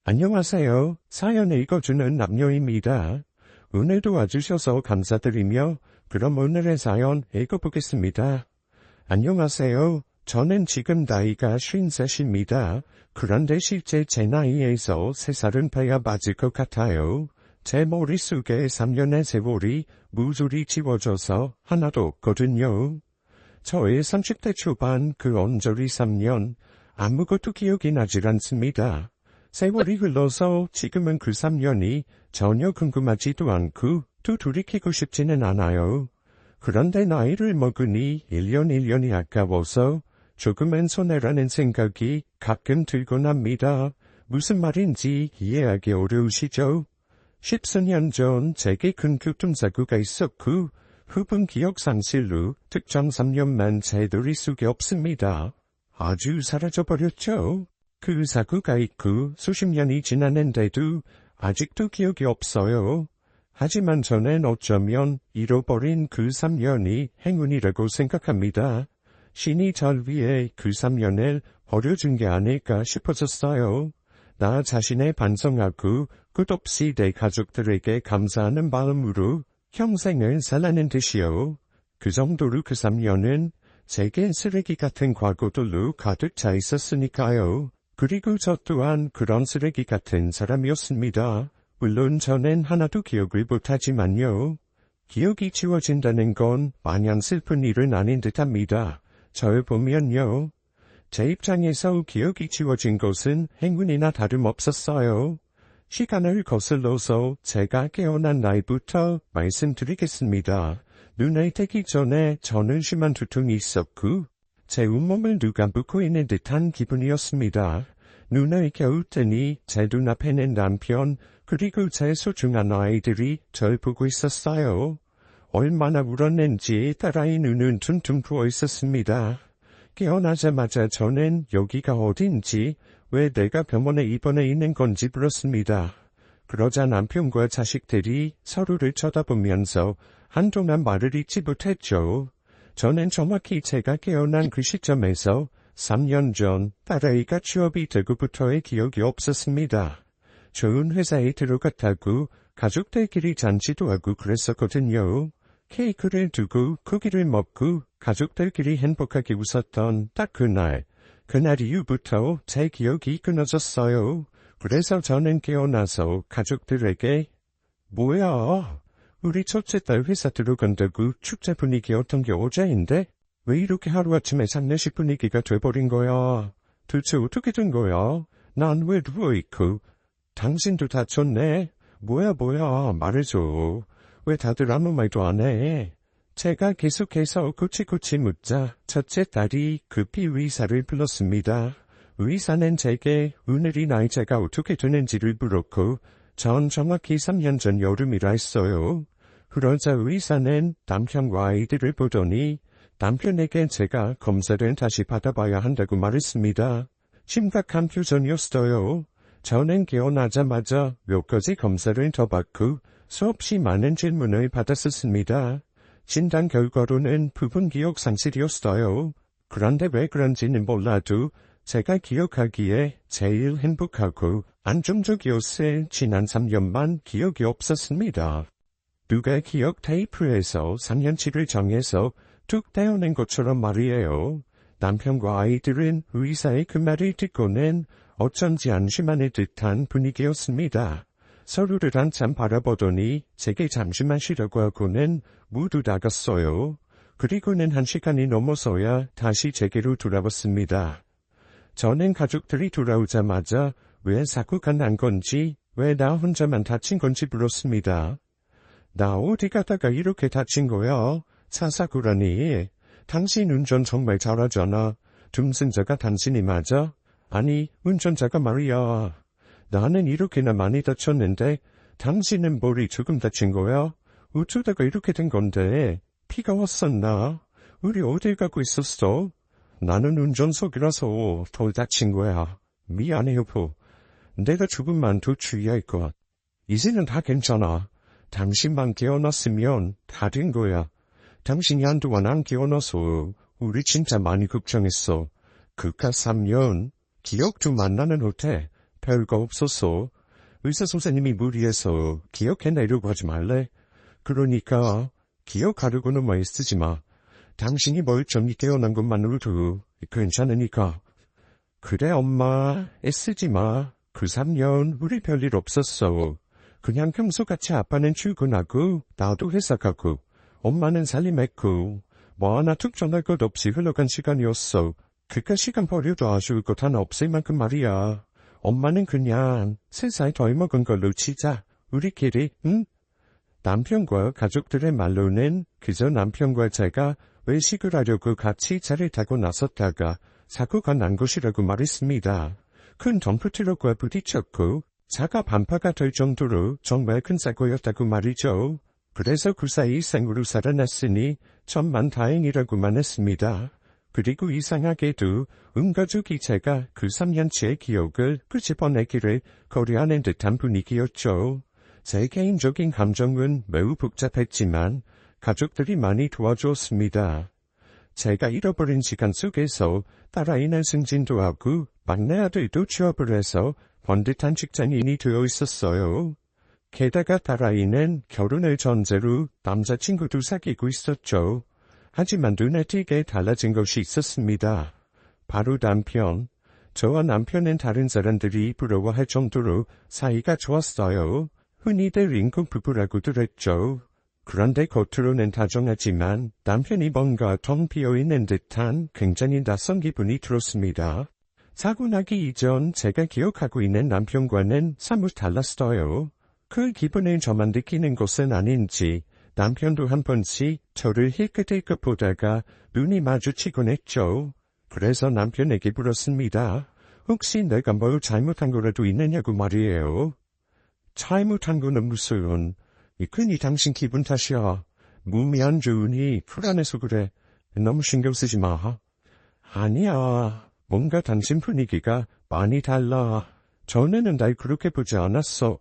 안녕하세요. 사연 읽어주는 남녀입니다. 오늘도 와주셔서 감사드리며 그럼 오늘의 사연 읽어보겠습니다. 안녕하세요. 저는 지금 나이가 53입니다. 그런데 실제 제 나이에서 3살은 빼야 맞을 것 같아요. 제 머릿속에 3년의 세월이 무수히 지워져서 하나도 없거든요. 저의 30대 초반 그 언저리 3년 아무것도 기억이 나질 않습니다. 세월이 흘러서 지금은 그 3년이 전혀 궁금하지도 않고 또 돌이키고 싶지는 않아요. 그런데 나이를 먹으니 1년이 아까워서 조금은 손해라는 생각이 가끔 들곤 합니다. 무슨 말인지 이해하기 어려우시죠? 10수년 전 제게 큰 교통사고가 있었고 후분 기억 상실로 특정 3년만 제 머릿속에 없습니다. 아주 사라져버렸죠. 그 사고가 있고 수십 년이 지났는데도 아직도 기억이 없어요. 하지만 저는 어쩌면 잃어버린 그 3년이 행운이라고 생각합니다. 신이 절 위해 그 3년을 버려준 게 아닐까 싶어졌어요. 나 자신을 반성하고 끝없이 내 가족들에게 감사하는 마음으로 평생을 살라는 뜻이요. 그 정도로 그 3년은 제게 쓰레기 같은 과거들로 가득 차 있었으니까요. 그리고 저 또한 그런 쓰레기 같은 사람이었습니다. 물론 저는 하나도 기억을 못하지만요. 기억이 지워진다는 건 마냥 슬픈 일은 아닌 듯합니다. 절 보면요. 제 입장에서 기억이 지워진 것은 행운이나 다름없었어요. 시간을 거슬러서 제가 깨어난 날부터 말씀드리겠습니다. 눈을 떼기 전에 저는 심한 두통이 있었고 제 온몸을 누가 묶고 있는 듯한 기분이었습니다. 눈을 겨우 뜨니 제 눈앞에는 남편 그리고 제 소중한 아이들이 절 보고 있었어요. 얼마나 울었는지 딸아이 눈은 퉁퉁 부어 있었습니다. 깨어나자마자 저는 여기가 어딘지 왜 내가 병원에 입원해 있는 건지 물었습니다. 그러자 남편과 자식들이 서로를 쳐다보면서 한동안 말을 잇지 못했죠. 저는 정확히 제가 깨어난 그 시점에서 3년 전 딸아이가 취업이 되고부터의 기억이 없었습니다. 좋은 회사에 들어갔다고 가족들끼리 잔치도 하고 그랬었거든요. 케이크를 두고 쿠키를 먹고 가족들끼리 행복하게 웃었던 딱 그날 이후부터 제 기억이 끊어졌어요. 그래서 저는 깨어나서 가족들에게 뭐야? 우리 첫째 딸 회사 들어간다고 축제 분위기였던 게 어제인데 왜 이렇게 하루아침에 장례식 분위기가 돼버린 거야? 도대체 어떻게 된 거야? 난 왜 누워있고? 당신도 다쳤네? 뭐야 말해줘. 왜 다들 아무 말도 안 해? 제가 계속해서 고치고치 묻자 첫째 딸이 급히 의사를 불렀습니다. 의사는 제게 오늘이 날짜가 어떻게 되는지를 물었고 전 정확히 3년 전 여름이라 했어요. 그러자 의사는 남편과 아이들을 보더니 남편에게 제가 검사를 다시 받아봐야 한다고 말했습니다. 심각한 표정이었어요. 저는 깨어나자마자 몇 가지 검사를 더 받고 수없이 많은 질문을 받았었습니다. 진단 결과로는 부분 기억 상실이었어요. 그런데 왜 그런지는 몰라도 제가 기억하기에 제일 행복하고 안정적이었을 지난 3년만 기억이 없었습니다. 누가 기억 테이프에서 3년치를 정해서 툭 떼어낸 것처럼 말이에요. 남편과 아이들은 의사의 그 말을 듣고는 어쩐지 안심하는 듯한 분위기였습니다. 서로를 한참 바라보더니 제게 잠시만 쉬려고 하고는 모두 나갔어요. 그리고는 1시간이 넘어서야 다시 제게로 돌아왔습니다. 저는 가족들이 돌아오자마자 왜 사고가 난 건지, 왜 나 혼자만 다친 건지 물었습니다. 나 어디 가다가 이렇게 다친 거야? 차 사고라니. 당신 운전 정말 잘하잖아. dum승자가 당신이 맞아? 아니, 운전자가 말이야. 나는 이렇게나 많이 다쳤는데 당신은 머리 조금 다친 거야? 어쩌다가 이렇게 된 건데? 피가 왔었나? 우리 어딜 가고 있었어? 나는 운전석이라서 더 다친 거야. 미안해 여보. 내가 조금만 더 주의할 것. 이제는 다 괜찮아. 당신만 깨어났으면 다 된 거야. 당신이 한동안 안 깨어나서 우리 진짜 많이 걱정했어. 그깟 3년 기억도 만나는 호텔 별거 없었어. 의사 선생님이 무리해서 기억해내려고 하지 말래. 그러니까 기억하려고는 뭐 애쓰지 마. 당신이 멀쩡히 깨어난 것만으로도 괜찮으니까. 그래 엄마 애쓰지 마. 그 3년 우리 별일 없었어. 그냥 평소같이 아빠는 출근하고 나도 회사 가고 엄마는 살림했고 뭐 하나 툭 전할 것 없이 흘러간 시간이었어. 그깟 시간 버려도 아쉬울 것 하나 없을 만큼 말이야. 엄마는 그냥 3살 덜 먹은 걸로 치자. 우리끼리 응? 남편과 가족들의 말로는 그저 남편과 제가 외식을 하려고 같이 차를 타고 나섰다가 사고가 난 것이라고 말했습니다. 큰 덤프트럭과 부딪혔고 차가 반파가 될 정도로 정말 큰 사고였다고 말이죠. 그래서 그 사이 생으로 살아났으니 천만다행이라고만 했습니다. 그리고 이상하게도 가족이 제가 그 3년치의 기억을 끄집어내기를 거래하는 듯한 분위기였죠. 제 개인적인 감정은 매우 복잡했지만 가족들이 많이 도와주었습니다. 제가 잃어버린 시간 속에서 딸아이는 승진도 하고 막내 아들도 취업을 해서 번듯한 직장인이 되어 있었어요. 게다가 딸아이는 결혼을 전제로 남자친구도 사귀고 있었죠. 하지만 눈에 띄게 달라진 것이 있었습니다. 바로 남편. 저와 남편은 다른 사람들이 부러워할 정도로 사이가 좋았어요. 흔히들 인공 부부라고들 했죠. 그런데 겉으로는 다정하지만 남편이 뭔가 텅 비어있는 듯한 굉장히 낯선 기분이 들었습니다. 사고 나기 이전 제가 기억하고 있는 남편과는 사뭇 달랐어요. 그 기분을 저만 느끼는 것은 아닌지 남편도 한 번씩 저를 힐끗힐끗 보다가 눈이 마주치곤 했죠. 그래서 남편에게 물었습니다. 혹시 내가 뭘 잘못한 거라도 있느냐고 말이에요. 잘못한 거는 무슨, 괜히 당신 기분 탓이야. 몸이 안 좋으니 불안해서 그래. 너무 신경 쓰지 마. 아니야. 뭔가 당신 분위기가 많이 달라. 전에는 날 그렇게 보지 않았어.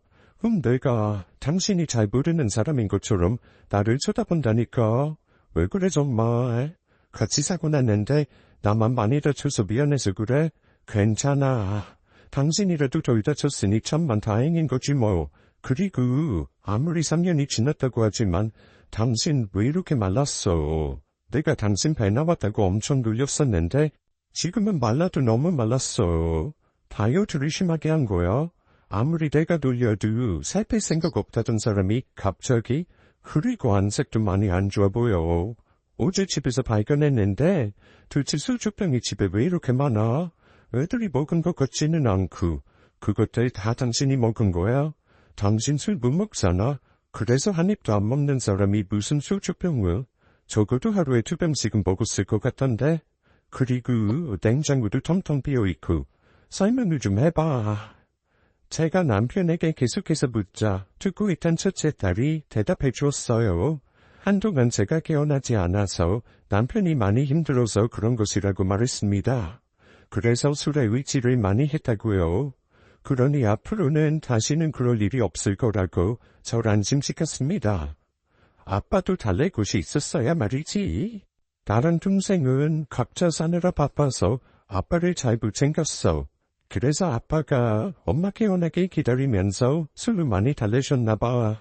내가 당신이 잘 모르는 사람인 것처럼 나를 쳐다본다니까. 왜 그래 정말. 같이 사고 났는데 나만 많이 다쳐서 미안해서 그래. 괜찮아. 당신이라도 덜 다쳤으니 천만 다행인 거지 뭐. 그리고 아무리 3년이 지났다고 하지만 당신 왜 이렇게 말랐어. 내가 당신 배 나왔다고 엄청 놀렸었는데 지금은 말라도 너무 말랐어. 다이어트를 심하게 한 거야. 아무리 내가 놀려도 살 뺄 생각 없다던 사람이 갑자기 그리고 안색도 많이 안 좋아 보여. 어제 집에서 발견했는데 도대체 술주병이 집에 왜 이렇게 많아? 애들이 먹은 것 같지는 않고 그것들 다 당신이 먹은 거야? 당신 술 못 먹잖아. 그래서 한 입도 안 먹는 사람이 무슨 술주병을? 적어도 하루에 2병씩은 먹었을 것 같던데. 그리고 냉장고도 텅텅 비어있고. 설명을 좀 해봐. 제가 남편에게 계속해서 묻자 듣고 있던 첫째 딸이 대답해 주었어요. 한동안 제가 깨어나지 않아서 남편이 많이 힘들어서 그런 것이라고 말했습니다. 그래서 술에 의지를 많이 했다고요. 그러니 앞으로는 다시는 그럴 일이 없을 거라고 절 안심시켰습니다. 아빠도 달랠 곳이 있었어야 말이지. 다른 동생은 각자 사느라 바빠서 아빠를 잘 못 챙겼어. 그래서 아빠가 엄마 깨어나길 기다리면서 술을 많이 달래셨나 봐.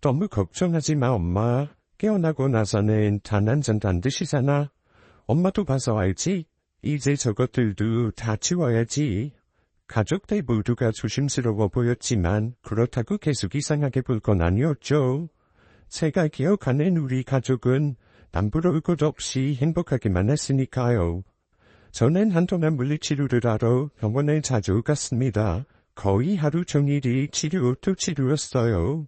너무 걱정하지 마 엄마. 깨어나고 나서는 단 한 잔도 안 드시잖아. 엄마도 봐서 알지? 이제 저것들도 다 치워야지. 가족들 모두가 조심스러워 보였지만 그렇다고 계속 이상하게 볼 건 아니었죠. 제가 기억하는 우리 가족은 남부러울 것 없이 행복하기만 했으니까요. 저는 한동안 물리치료를 하러 병원에 자주 갔습니다. 거의 하루 종일이 치료 또 치료였어요.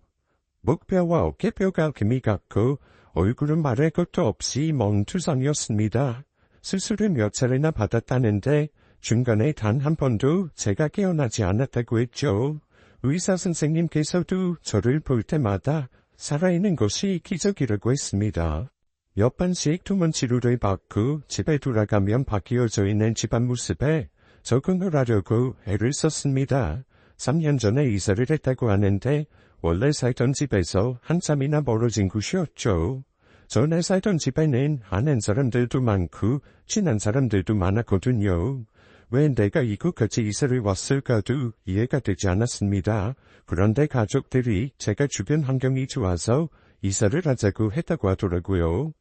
목뼈와 어깨뼈가 금이 갔고 얼굴은 말할 것도 없이 멍투성이었습니다. 수술을 몇 차례나 받았다는데 중간에 단 한 번도 제가 깨어나지 않았다고 했죠. 의사 선생님께서도 저를 볼 때마다 살아있는 것이 기적이라고 했습니다. 몇 번씩 투문 치료를 받고 집에 돌아가면 바뀌어져 있는 집안 모습에 적응을 하려고 애를 썼습니다. 3년 전에 이사를 했다고 하는데 원래 살던 집에서 한참이나 멀어진 곳이었죠. 전에 살던 집에는 아는 사람들도 많고 친한 사람들도 많았거든요. 왜 내가 이곳까지 이사를 왔을까도 이해가 되지 않았습니다. 그런데 가족들이 제가 주변 환경이 좋아서 이사를 하자고 했다고 하더라고요.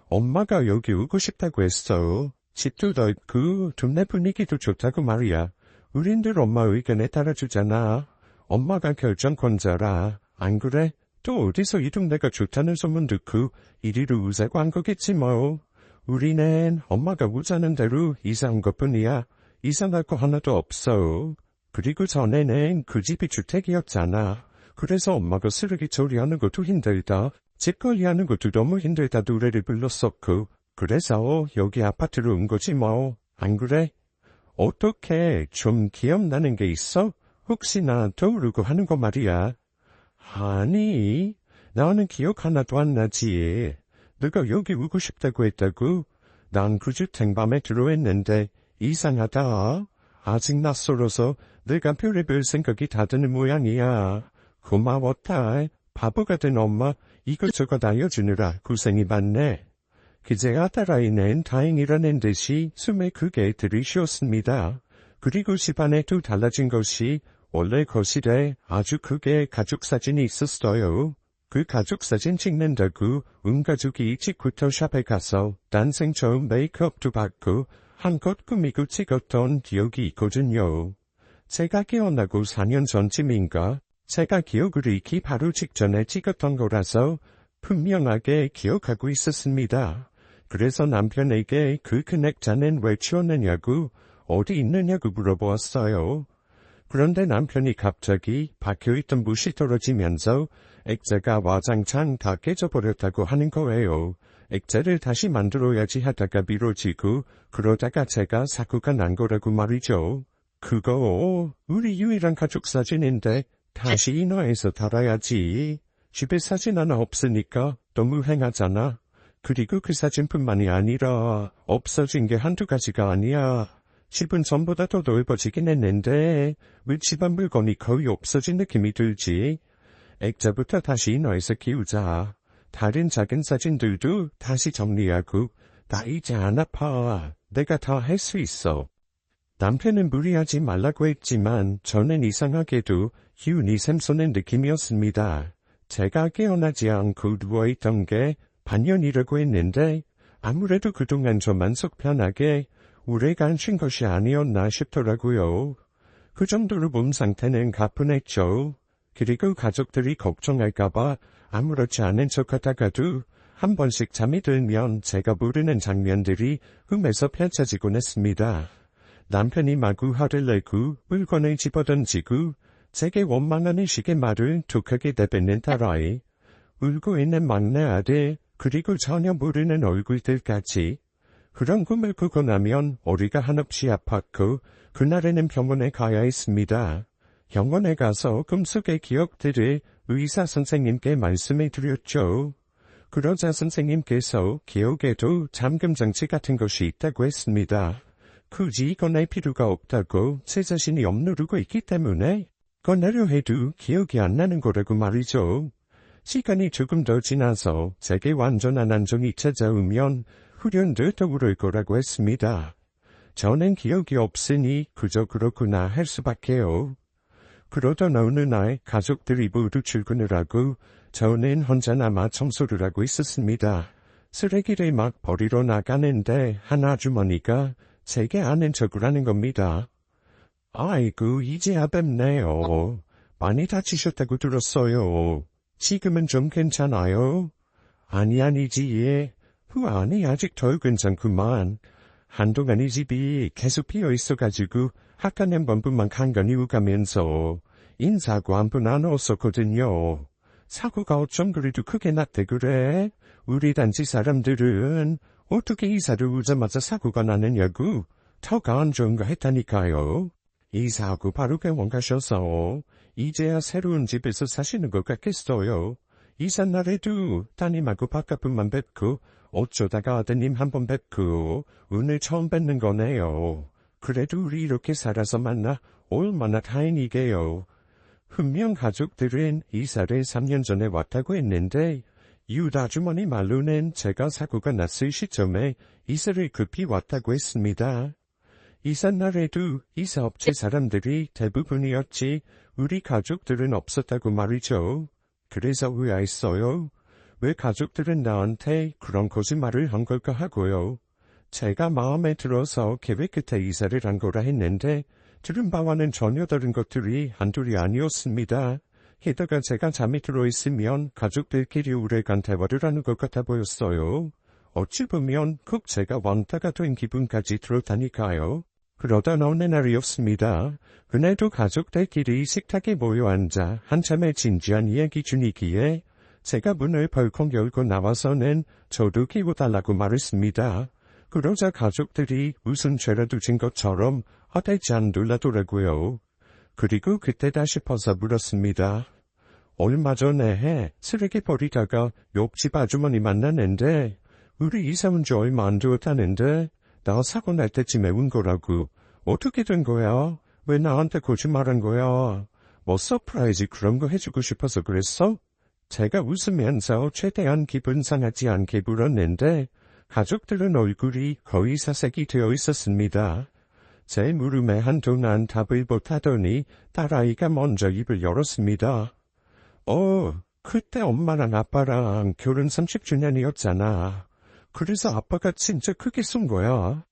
엄마가 여기 오고 싶다고 했어. 집도 넓고 동네 분위기도 좋다고 말이야. 우린들 엄마 의견에 따라주잖아. 엄마가 결정권자라. 안 그래? 또 어디서 이 동네가 좋다는 소문 듣고 이리로 오자고 한 거겠지 뭐. 우리는 엄마가 오자는 대로 이사 온 것뿐이야. 이상할 거 하나도 없어. 그리고 전에는 그 집이 주택이었잖아. 그래서 엄마가 쓰레기 처리하는 것도 힘들다. 집 관리하는 것도 너무 힘들다 노래를 불렀었고. 그래서 여기 아파트로 온 거지 뭐. 안 그래? 어떻게 좀 기억나는 게 있어? 혹시나 떠오르고 하는 거 말이야. 아니, 나는 기억 하나도 안 나지. 너가 여기 오고 싶다고 했다고? 난 그 주택 맘에 들어했는데 이상하다. 아직 낯설어서 내가 별의별 생각이 다 드는 모양이야. 고마웠다. 바보 같은 엄마 이것저것 알려주느라 고생이 많네. 그제야 딸아이는 다행이라는 듯이 숨에 크게 들이쉬었습니다. 그리고 집안에도 달라진 것이 원래 거실에 아주 크게 가족사진이 있었어요. 그 가족사진 찍는다고 온 가족이 일찍부터 샵에 가서 난생 처음 메이크업도 받고 한껏 꾸미고 찍었던 기억이 있거든요. 제가 깨어나고 4년 전쯤인가 제가 기억을 잃기 바로 직전에 찍었던 거라서 분명하게 기억하고 있었습니다. 그래서 남편에게 그 큰 액자는 왜 치웠느냐고 어디 있느냐고 물어보았어요. 그런데 남편이 갑자기 박혀있던 붓이 떨어지면서 액자가 와장창 다 깨져버렸다고 하는 거예요. 액자를 다시 만들어야지 하다가 미뤄지고 그러다가 제가 사고가 난 거라고 말이죠. 그거 우리 유일한 가족 사진인데 다시 인화해서 달아야지. 집에 사진 하나 없으니까 너무 행하잖아. 그리고 그 사진뿐만이 아니라 없어진 게 한두 가지가 아니야. 집은 전보다 더 넓어지긴 했는데 왜 집안 물건이 거의 없어진 느낌이 들지? 액자부터 다시 인화해서 키우자. 다른 작은 사진들도 다시 정리하고 나 이제 안 아파. 내가 다 할 수 있어. 남편은 무리하지 말라고 했지만 저는 이상하게도 기운이 샘솟는 느낌이었습니다. 제가 깨어나지 않고 누워있던 게 반년이라고 했는데 아무래도 그동안 저만 속 편하게 오래간 쉰 것이 아니었나 싶더라고요. 그 정도로 몸 상태는 가뿐했죠. 그리고 가족들이 걱정할까봐 아무렇지 않은 척하다가도 한 번씩 잠이 들면 제가 모르는 장면들이 꿈에서 펼쳐지곤 했습니다. 남편이 마구 화를 내고 물건을 집어던지고 제게 원망하는 식의 말을 독하게 내뱉는 딸아이, 울고 있는 막내 아들, 그리고 전혀 모르는 얼굴들까지. 그런 꿈을 꾸고 나면 머리가 한없이 아팠고 그날에는 병원에 가야 했습니다. 병원에 가서 꿈속의 기억들을 의사 선생님께 말씀해 드렸죠. 그러자 선생님께서 기억에도 잠금장치 같은 것이 있다고 했습니다. 굳이 꺼낼 필요가 없다고 제 자신이 억누르고 있기 때문에 꺼내려 해도 기억이 안 나는 거라고 말이죠. 시간이 조금 더 지나서 제게 완전한 안정이 찾아오면 후련도 떠오를 거라고 했습니다. 저는 기억이 없으니 그저 그렇구나 할 수밖에요. 그러던 어느 날 가족들이 모두 출근을 하고 저는 혼자 남아 청소를 하고 있었습니다. 쓰레기를 막 버리러 나가는데 한 아주머니가 제게 아는 척을 하는 겁니다. 아이고 이제야 뵙네요. 많이 다치셨다고 들었어요. 지금은 좀 괜찮아요? 아니지. 아니 아직 덜 괜찮구만. 한동안 이 집이 계속 비어있어가지고 학과낸 번뿐만 간간히 오가면서 인사하고 한 번 안 왔었거든요. 사고가 어쩜 그래도 크게 났대 그래? 우리 단지 사람들은 어떻게 이사를 오자마자 사고가 나느냐고 터가 안 좋은가 했다니까요. 이사하고 바로 병원 가셔서 이제야 새로운 집에서 사시는 것 같겠어요. 이사 날에도 따님하고 바깥분만 뵙고 어쩌다가 아드님 한번 뵙고 오늘 처음 뵙는 거네요. 그래도 우리 이렇게 살아서 만나 얼마나 다행이게요. 분명 가족들은 이사를 3년 전에 왔다고 했는데 이웃 아주머니 말로는 제가 사고가 났을 시점에 이사를 급히 왔다고 했습니다. 이삿날에도 이사업체 사람들이 대부분이었지 우리 가족들은 없었다고 말이죠. 그래서 의아했어요. 왜 가족들은 나한테 그런 거짓말을 한 걸까 하고요. 제가 마음에 들어서 계획 끝에 이사를 한 거라 했는데 들은 바와는 전혀 다른 것들이 한둘이 아니었습니다. 게다가 제가 잠이 들어있으면 가족들끼리 오래간 대화를 하는 것 같아 보였어요. 어찌 보면 꼭 제가 왕따가 된 기분까지 들었다니까요. 그러던 어느 날이었습니다. 그날도 가족들끼리 식탁에 모여 앉아 한참의 진지한 이야기 중이기에 제가 문을 벌컥 열고 나와서는 저도 키워달라고 말했습니다. 그러자 가족들이 무슨 죄라도 진 것처럼 화들짝 놀라더라고요. 그리고 그때다 싶어서 물었습니다. 얼마 전에 쓰레기 버리다가 옆집 아주머니 만났는데 우리 이사 온 지 얼마 안 되었다는데 나 사고 날 때쯤에 온 거라고. 어떻게 된 거야? 왜 나한테 거짓말한 거야? 뭐 서프라이즈 그런 거 해주고 싶어서 그랬어? 제가 웃으면서 최대한 기분 상하지 않게 물었는데 가족들은 얼굴이 거의 사색이 되어 있었습니다. 제 물음에 한동안 답을 못하더니 딸아이가 먼저 입을 열었습니다. 그때 엄마랑 아빠랑 결혼 30주년이었잖아. 그래서 아빠가 진짜 크게 쏜 거야.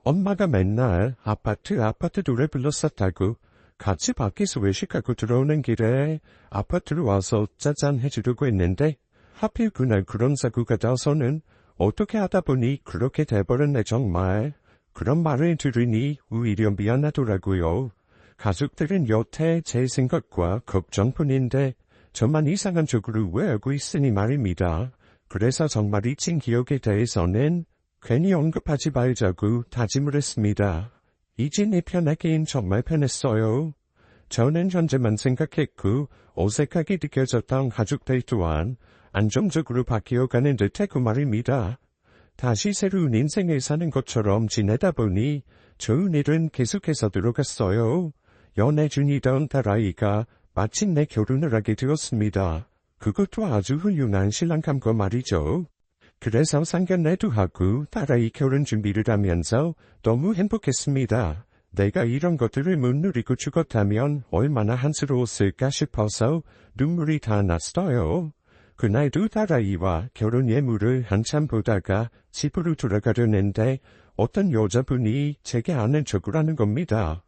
엄마가 맨날 아파트 노래 불렀었다고 같이 밖에서 외식하고 들어오는 길에 아파트로 와서 짜잔 해주려고 했는데 하필 그날 그런 사고가 나서는 어떻게 하다 보니 그렇게 돼버렸네 정말. 그런 말을 들으니 오히려 미안하더라고요. 가족들은 여태 제 생각과 걱정뿐인데 저만 이상한 쪽으로 오해하고 있으니 말입니다. 그래서 정말 잊힌 기억에 대해서는 괜히 언급하지 말자고 다짐을 했습니다. 이제 내 편하긴 정말 편했어요. 저는 현재만 생각했고 어색하게 느껴졌던 가족들 또한 안정적으로 바뀌어가는 듯했고 말입니다. 다시 새로운 인생을 사는 것처럼 지내다 보니 좋은 일은 계속해서 들어갔어요. 연애 중이던 딸아이가 마침내 결혼을 하게 되었습니다. 그것도 아주 훌륭한 신랑감과 말이죠. 그래서 상견례도 하고 딸아이 결혼 준비를 하면서 너무 행복했습니다. 내가 이런 것들을 못 누리고 죽었다면 얼마나 한스러웠을까 싶어서 눈물이 다 났어요. 그날도 딸아이와 결혼 예물을 한참 보다가 집으로 돌아가려는데 어떤 여자분이 제게 아는 척을 하는 겁니다.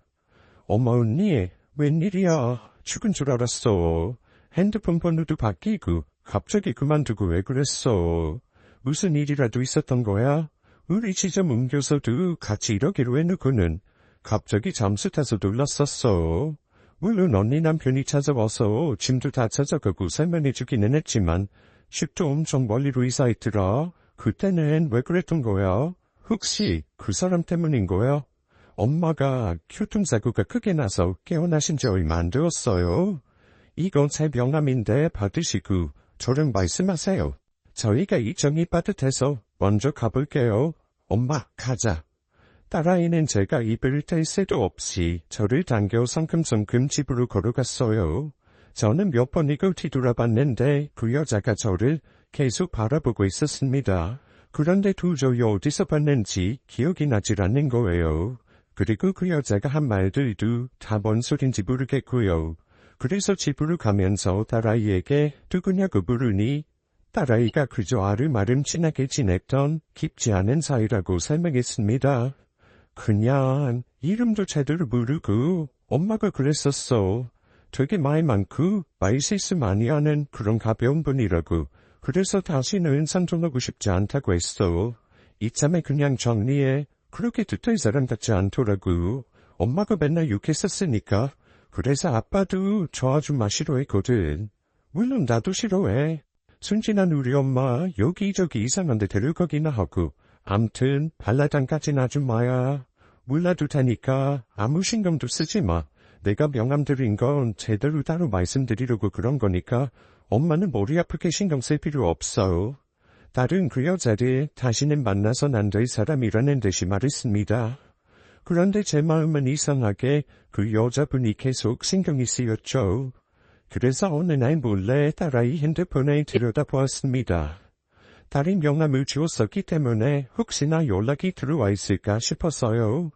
어머 언니, 웬일이야. 죽은 줄 알았어. 핸드폰 번호도 바뀌고 갑자기 그만두고 왜 그랬어. 무슨 일이라도 있었던 거야? 우리 지점 옮겨서도 같이 이러기로 해놓고는 갑자기 잠수 타서 놀랐었어. 물론 언니 남편이 찾아와서 짐도 다 찾아가고 설명해주기는 했지만 집도 엄청 멀리로 이사했더라. 그때는 왜 그랬던 거야? 혹시 그 사람 때문인 거야? 엄마가 교통사고가 크게 나서 깨어나신 지 얼마 안 되었어요. 이건 제 명함인데 받으시고 저랑 말씀하세요. 저희가 이정이 빠듯해서 먼저 가볼게요. 엄마, 가자. 딸아이는 제가 입을 뗄 새도 없이 저를 당겨 성큼성큼 집으로 걸어갔어요. 저는 몇 번이고 뒤돌아봤는데 그 여자가 저를 계속 바라보고 있었습니다. 그런데 도저히 어디서 봤는지 기억이 나질 않는 거예요. 그리고 그 여자가 한 말들도 다 뭔 소린지 모르겠고요. 그래서 집으로 가면서 딸아이에게 누구냐고 물으니 딸아이가 그저 아름아름 친하게 지냈던 깊지 않은 사이라고 설명했습니다. 그냥 이름도 제대로 모르고 엄마가 그랬었어. 되게 말 많고 말 실수 많이 하는 그런 가벼운 분이라고. 그래서 다시는 상종하고 싶지 않다고 했어. 이참에 그냥 정리해. 그렇게 듣던 사람 같지 않더라고. 엄마가 맨날 욕했었으니까. 그래서 아빠도 저 아줌마 싫어했거든. 물론 나도 싫어해. 순진한 우리 엄마 여기저기 이상한 데 데려가기나 하고. 암튼 발라당까진 아줌마야. 몰라도 되니까 아무 신경도 쓰지 마. 내가 명함 드린 건 제대로 따로 말씀드리려고 그런 거니까 엄마는 머리 아프게 신경 쓸 필요 없어. 다른 그 여자를 다시는 만나선 안 될 사람이라는 듯이 말했습니다. 그런데 제 마음은 이상하게 그 여자분이 계속 신경이 쓰였죠. 그래서 어느 날 몰래 딸아이 핸드폰에 들여다보았습니다. 딸이 명함을 주었었기 때문에 혹시나 연락이 들어와 있을까 싶었어요.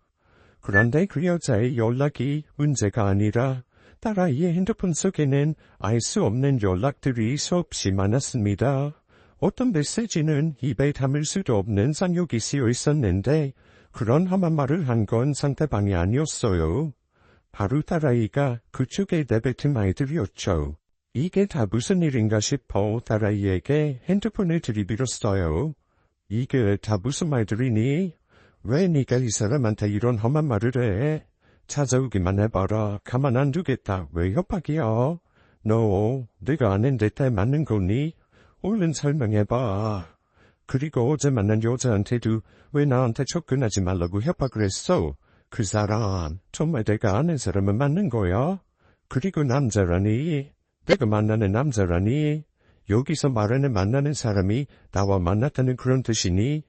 그런데 그 여자의 연락이 문제가 아니라 딸아이의 핸드폰 속에는 알 수 없는 연락들이 수없이 많았습니다. 어떤 메시지는 입에 담을 수도 없는 상욕이 쓰여 있었는데 그런 험한 말을 한 건 상대방이 아니었어요. 바로 딸아이가 그쪽에 내뱉은 말들이었죠. 이게 다 무슨 일인가 싶어 딸아이에게 핸드폰을 들이밀었어요. 이게 다 무슨 말들이니? 왜 네가 이 사람한테 이런 험한 말을 해? 찾아오기만 해봐라. 가만 안 두겠다. 왜 협박이야? 너 내가 아는 데에 맞는 거니? 얼른 설명해봐. 그리고 어제 만난 여자한테도 왜 나한테 접근하지 말라고 협박을 했어? 그 사람 정말 내가 아는 사람은 맞는 거야? 그리고 남자라니? 내가 만나는 남자라니? 여기서 말하는 만나는 사람이 나와 만났다는 그런 뜻이니?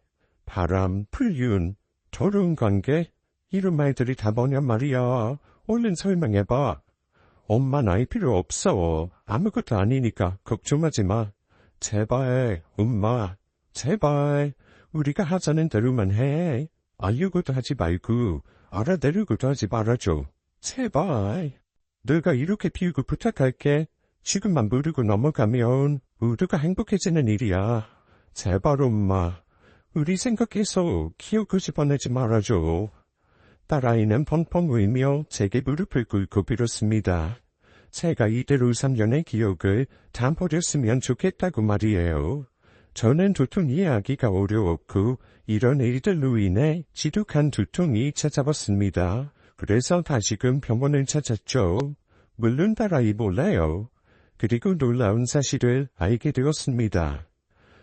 바람, 불륜, 더러운 관계? 이런 말들이 다 뭐냔 말이야. 얼른 설명해봐. 엄마 나이 필요 없어. 아무것도 아니니까 걱정하지 마. 제발, 엄마. 제발. 우리가 하자는 대로만 해. 알려고도 하지 말고 알아내려고도 하지 말아줘. 제발. 내가 이렇게 비우고 부탁할게. 지금만 부르고 넘어가면 모두가 행복해지는 일이야. 제발 엄마. 우리 생각해서 기억을 집어내지 말아줘. 딸아이는 펑펑 울며 제게 무릎을 꿇고 빌었습니다. 제가 이대로 3년의 기억을 다 버렸으면 좋겠다고 말이에요. 저는 두통 이해하기가 어려웠고 이런 일들로 인해 지독한 두통이 찾아왔습니다. 그래서 다시금 병원을 찾았죠. 물론 딸아이 몰라요. 그리고 놀라운 사실을 알게 되었습니다.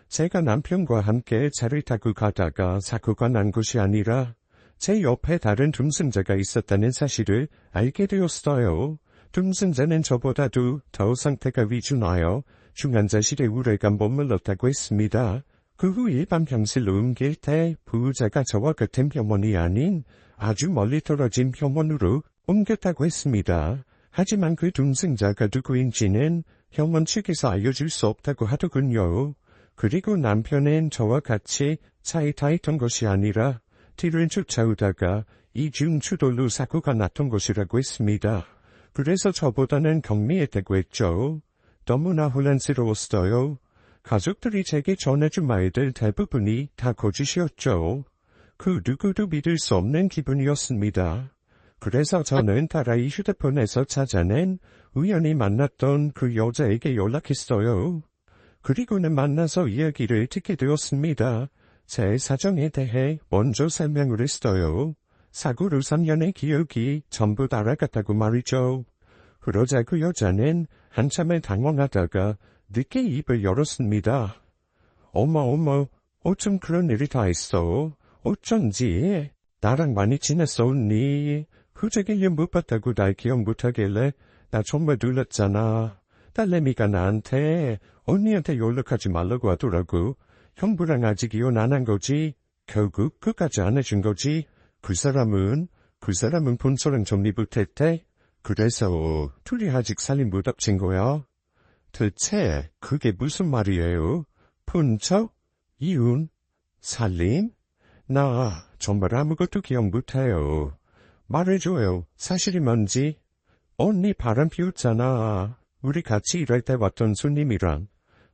제가 남편과 함께 차를 타고 가다가 사고가 난 것이 아니라 제 옆에 다른 둥승자가 있었다는 사실을 알게 되었어요. 둥승자는 저보다도 더 상태가 위중하여 중환자실에 오래간 머물렀다고 했습니다. 그 후 일반 병실로 옮길 때 보호자가 저와 같은 병원이 아닌 아주 멀리 떨어진 병원으로 옮겼다고 했습니다. 하지만 그 둥승자가 누구인지는 병원 측에서 알려줄 수 없다고 하더군요. 그리고 남편은 저와 같이 차에 타 있던 것이 아니라 뒤를 쫓아오다가 이중 추돌로 사고가 났던 것이라고 했습니다. 그래서 저보다는 경미했다고 했죠. 너무나 혼란스러웠어요. 가족들이 제게 전해준 말들 대부분이 다 거짓이었죠. 그 누구도 믿을 수 없는 기분이었습니다. 그래서 저는 딸아이 휴대폰에서 찾아낸 우연히 만났던 그 여자에게 연락했어요. 그리고는 만나서 이야기를 듣게 되었습니다. 제 사정에 대해 먼저 설명을 했어요. 사고로 3년의 기억이 전부 날아갔다고 말이죠. 그러자 그 여자는 한참을 당황하다가 늦게 입을 열었습니다. 어머, 어쩜 그런 일이 다 있어. 어쩐지 나랑 많이 지냈어 언니. 그저께 일 못 봤다고 날 기억 못하길래 나 정말 놀랐잖아. 딸내미가 나한테 언니한테 연락하지 말라고 하더라고. 형부랑 아직 이혼 안 한 거지? 결국 끝까지 안 해준 거지? 그 사람은 본서랑 정리 못했대? 그래서 둘이 아직 살림 못 합친 거야? 대체 그게 무슨 말이에요? 본처? 이혼? 살림? 나 정말 아무것도 기억 못해요. 말해줘요. 사실이 뭔지. 언니 바람 피웠잖아. 우리 같이 일할 때 왔던 손님이랑.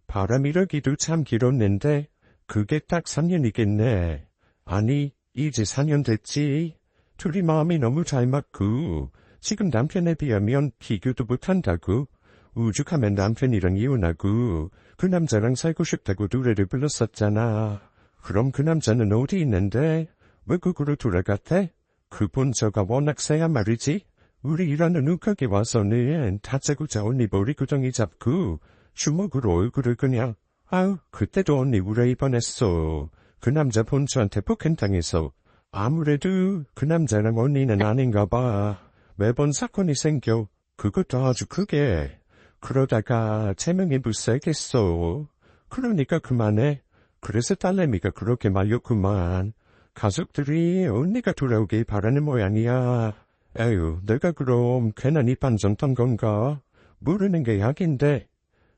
바람 일하기도 참 길었는데 그게 딱 3년이겠네. 아니 이제 4년 됐지. 둘이 마음이 너무 잘 맞고 지금 남편에 비하면 비교도 못한다고. 오죽하면 남편이랑 이혼하고 그 남자랑 살고 싶다고 노래를 불렀었잖아. 그럼 그 남자는 어디 있는데? 외국으로 돌아갔대? 그 본처가 워낙 세야 말이지. 우리 일하는 욱하게 와서는 다짜고짜 언니 머리 구덩이 잡고 주먹으로 얼굴을 그냥. 아우 그때도 언니 우려 입원했어. 그 남자 본처한테 폭행당해서. 아무래도 그 남자랑 언니는 아닌가 봐. 매번 사건이 생겨. 그것도 아주 크게. 그러다가 제명이 불살겠어. 그러니까 그만해. 그래서 딸내미가 그렇게 말렸구만. 가족들이 언니가 돌아오길 바라는 모양이야. 에휴, 내가 그럼 괜한 이 반전 떤 건가? 모르는 게 약인데.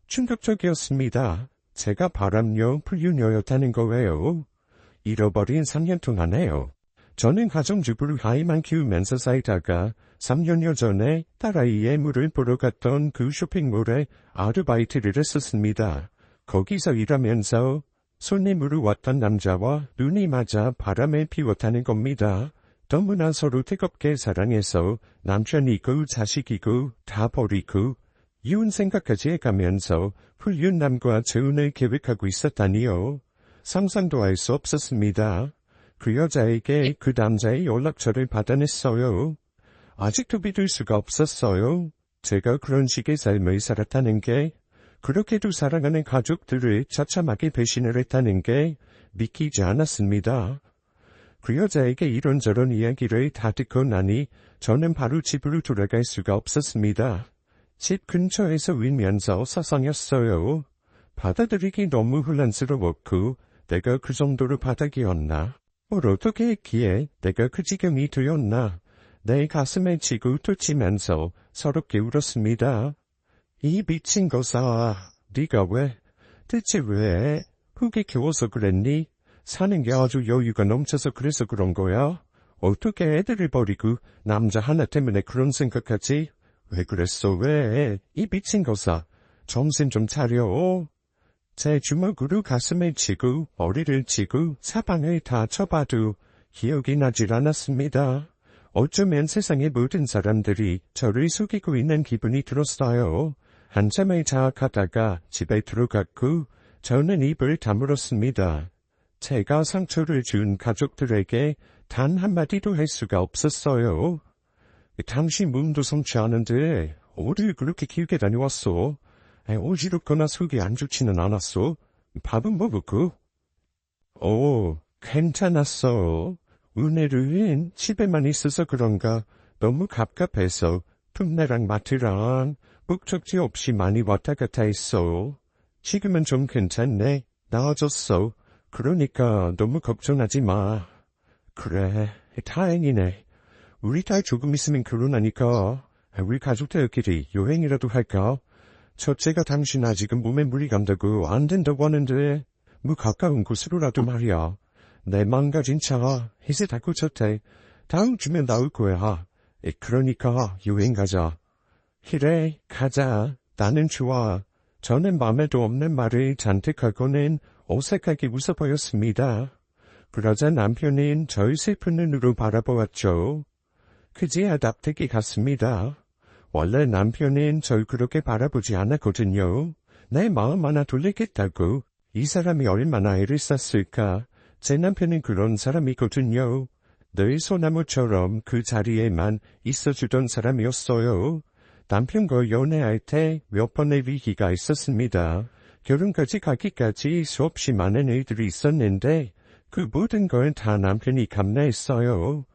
충격적이었습니다. 제가 바람녀, 불륜녀였다는 거예요. 잃어버린 3년 동안에요. 저는 가정주부로 아이만 키우면서 살다가 3년여 전에 딸아이의 물을 보러 갔던 그 쇼핑몰에 아르바이트를 했었습니다. 거기서 일하면서 손님으로 왔던 남자와 눈이 맞아 바람을 피웠다는 겁니다. 너무나 서로 뜨겁게 사랑해서 남편이고 자식이고 다 버리고 이혼 생각까지 해가면서 훌륭남과 재혼을 계획하고 있었다니요. 상상도 할 수 없었습니다. 그 여자에게 그 남자의 연락처를 받아냈어요. 아직도 믿을 수가 없었어요. 제가 그런 식의 삶을 살았다는 게, 그렇게도 사랑하는 가족들을 처참하게 배신을 했다는 게 믿기지 않았습니다. 그 여자에게 이런저런 이야기를 다 듣고 나니 저는 바로 집으로 돌아갈 수가 없었습니다. 집 근처에서 울면서 서성였어요. 받아들이기 너무 혼란스러웠고 내가 그 정도로 바닥이었나? 뭘 어떻게 했기에 내가 그 지경이 되었나? 내 가슴에 치고 툭치면서 서럽게 울었습니다. 이 미친 것아, 네가 왜, 대체 왜, 훅이 키워서 그랬니? 사는 게 아주 여유가 넘쳐서 그래서 그런 거야? 어떻게 애들을 버리고 남자 하나 때문에 그런 생각하지? 왜 그랬어, 왜? 이 미친 것아, 정신 좀 차려. 제 주먹으로 가슴을 치고 머리를 치고 사방을 다 쳐봐도 기억이 나질 않았습니다. 어쩌면 세상의 모든 사람들이 저를 속이고 있는 기분이 들었어요. 한참을 자학하다가 집에 들어갔고 저는 입을 다물었습니다. 제가 상처를 준 가족들에게 단 한마디도 할 수가 없었어요. 당신 몸도 성치 않은데 어딜 그렇게 길게 다녀왔어? 어지럽거나 속이 안 좋지는 않았어? 밥은 먹었고? 괜찮았어. 오늘은 집에만 있어서 그런가 너무 갑갑해서 품내랑 마트랑 목적지 없이 많이 왔다 갔다 했어. 지금은 좀 괜찮네. 나아졌어. 그러니까 너무 걱정하지 마. 그래, 다행이네. 우리 딸 조금 있으면 결혼하니까 우리 가족들끼리 여행이라도 할까? 첫째가 당신 아직은 몸에 물이 간다고 안 된다고 하는데 뭐 가까운 곳으로라도 말이야. 내 망가진 차 이제 다 고쳤대. 다음 주면 나올 거야. 그러니까 여행 가자. 그래, 가자. 나는 좋아. 저는 맘에도 없는 말을 잔뜩 하고는 어색하게 웃어 보였습니다. 그러자 남편은 절 슬픈 눈으로 바라보았죠. 그제야 납득이 갔습니다. 원래 남편은 절 그렇게 바라보지 않았거든요. 내 마음 하나 돌리겠다고 이 사람이 얼마나 애를 썼을까. 제 남편은 그런 사람이거든요. 늘 소나무처럼 그 자리에만 있어주던 사람이었어요. 남편과 연애할 때 몇 번의 위기가 있었습니다. 결혼까지 가기까지 수없이 많은 일들이 있었는데 그 모든 걸 다 남편이 감내했어요.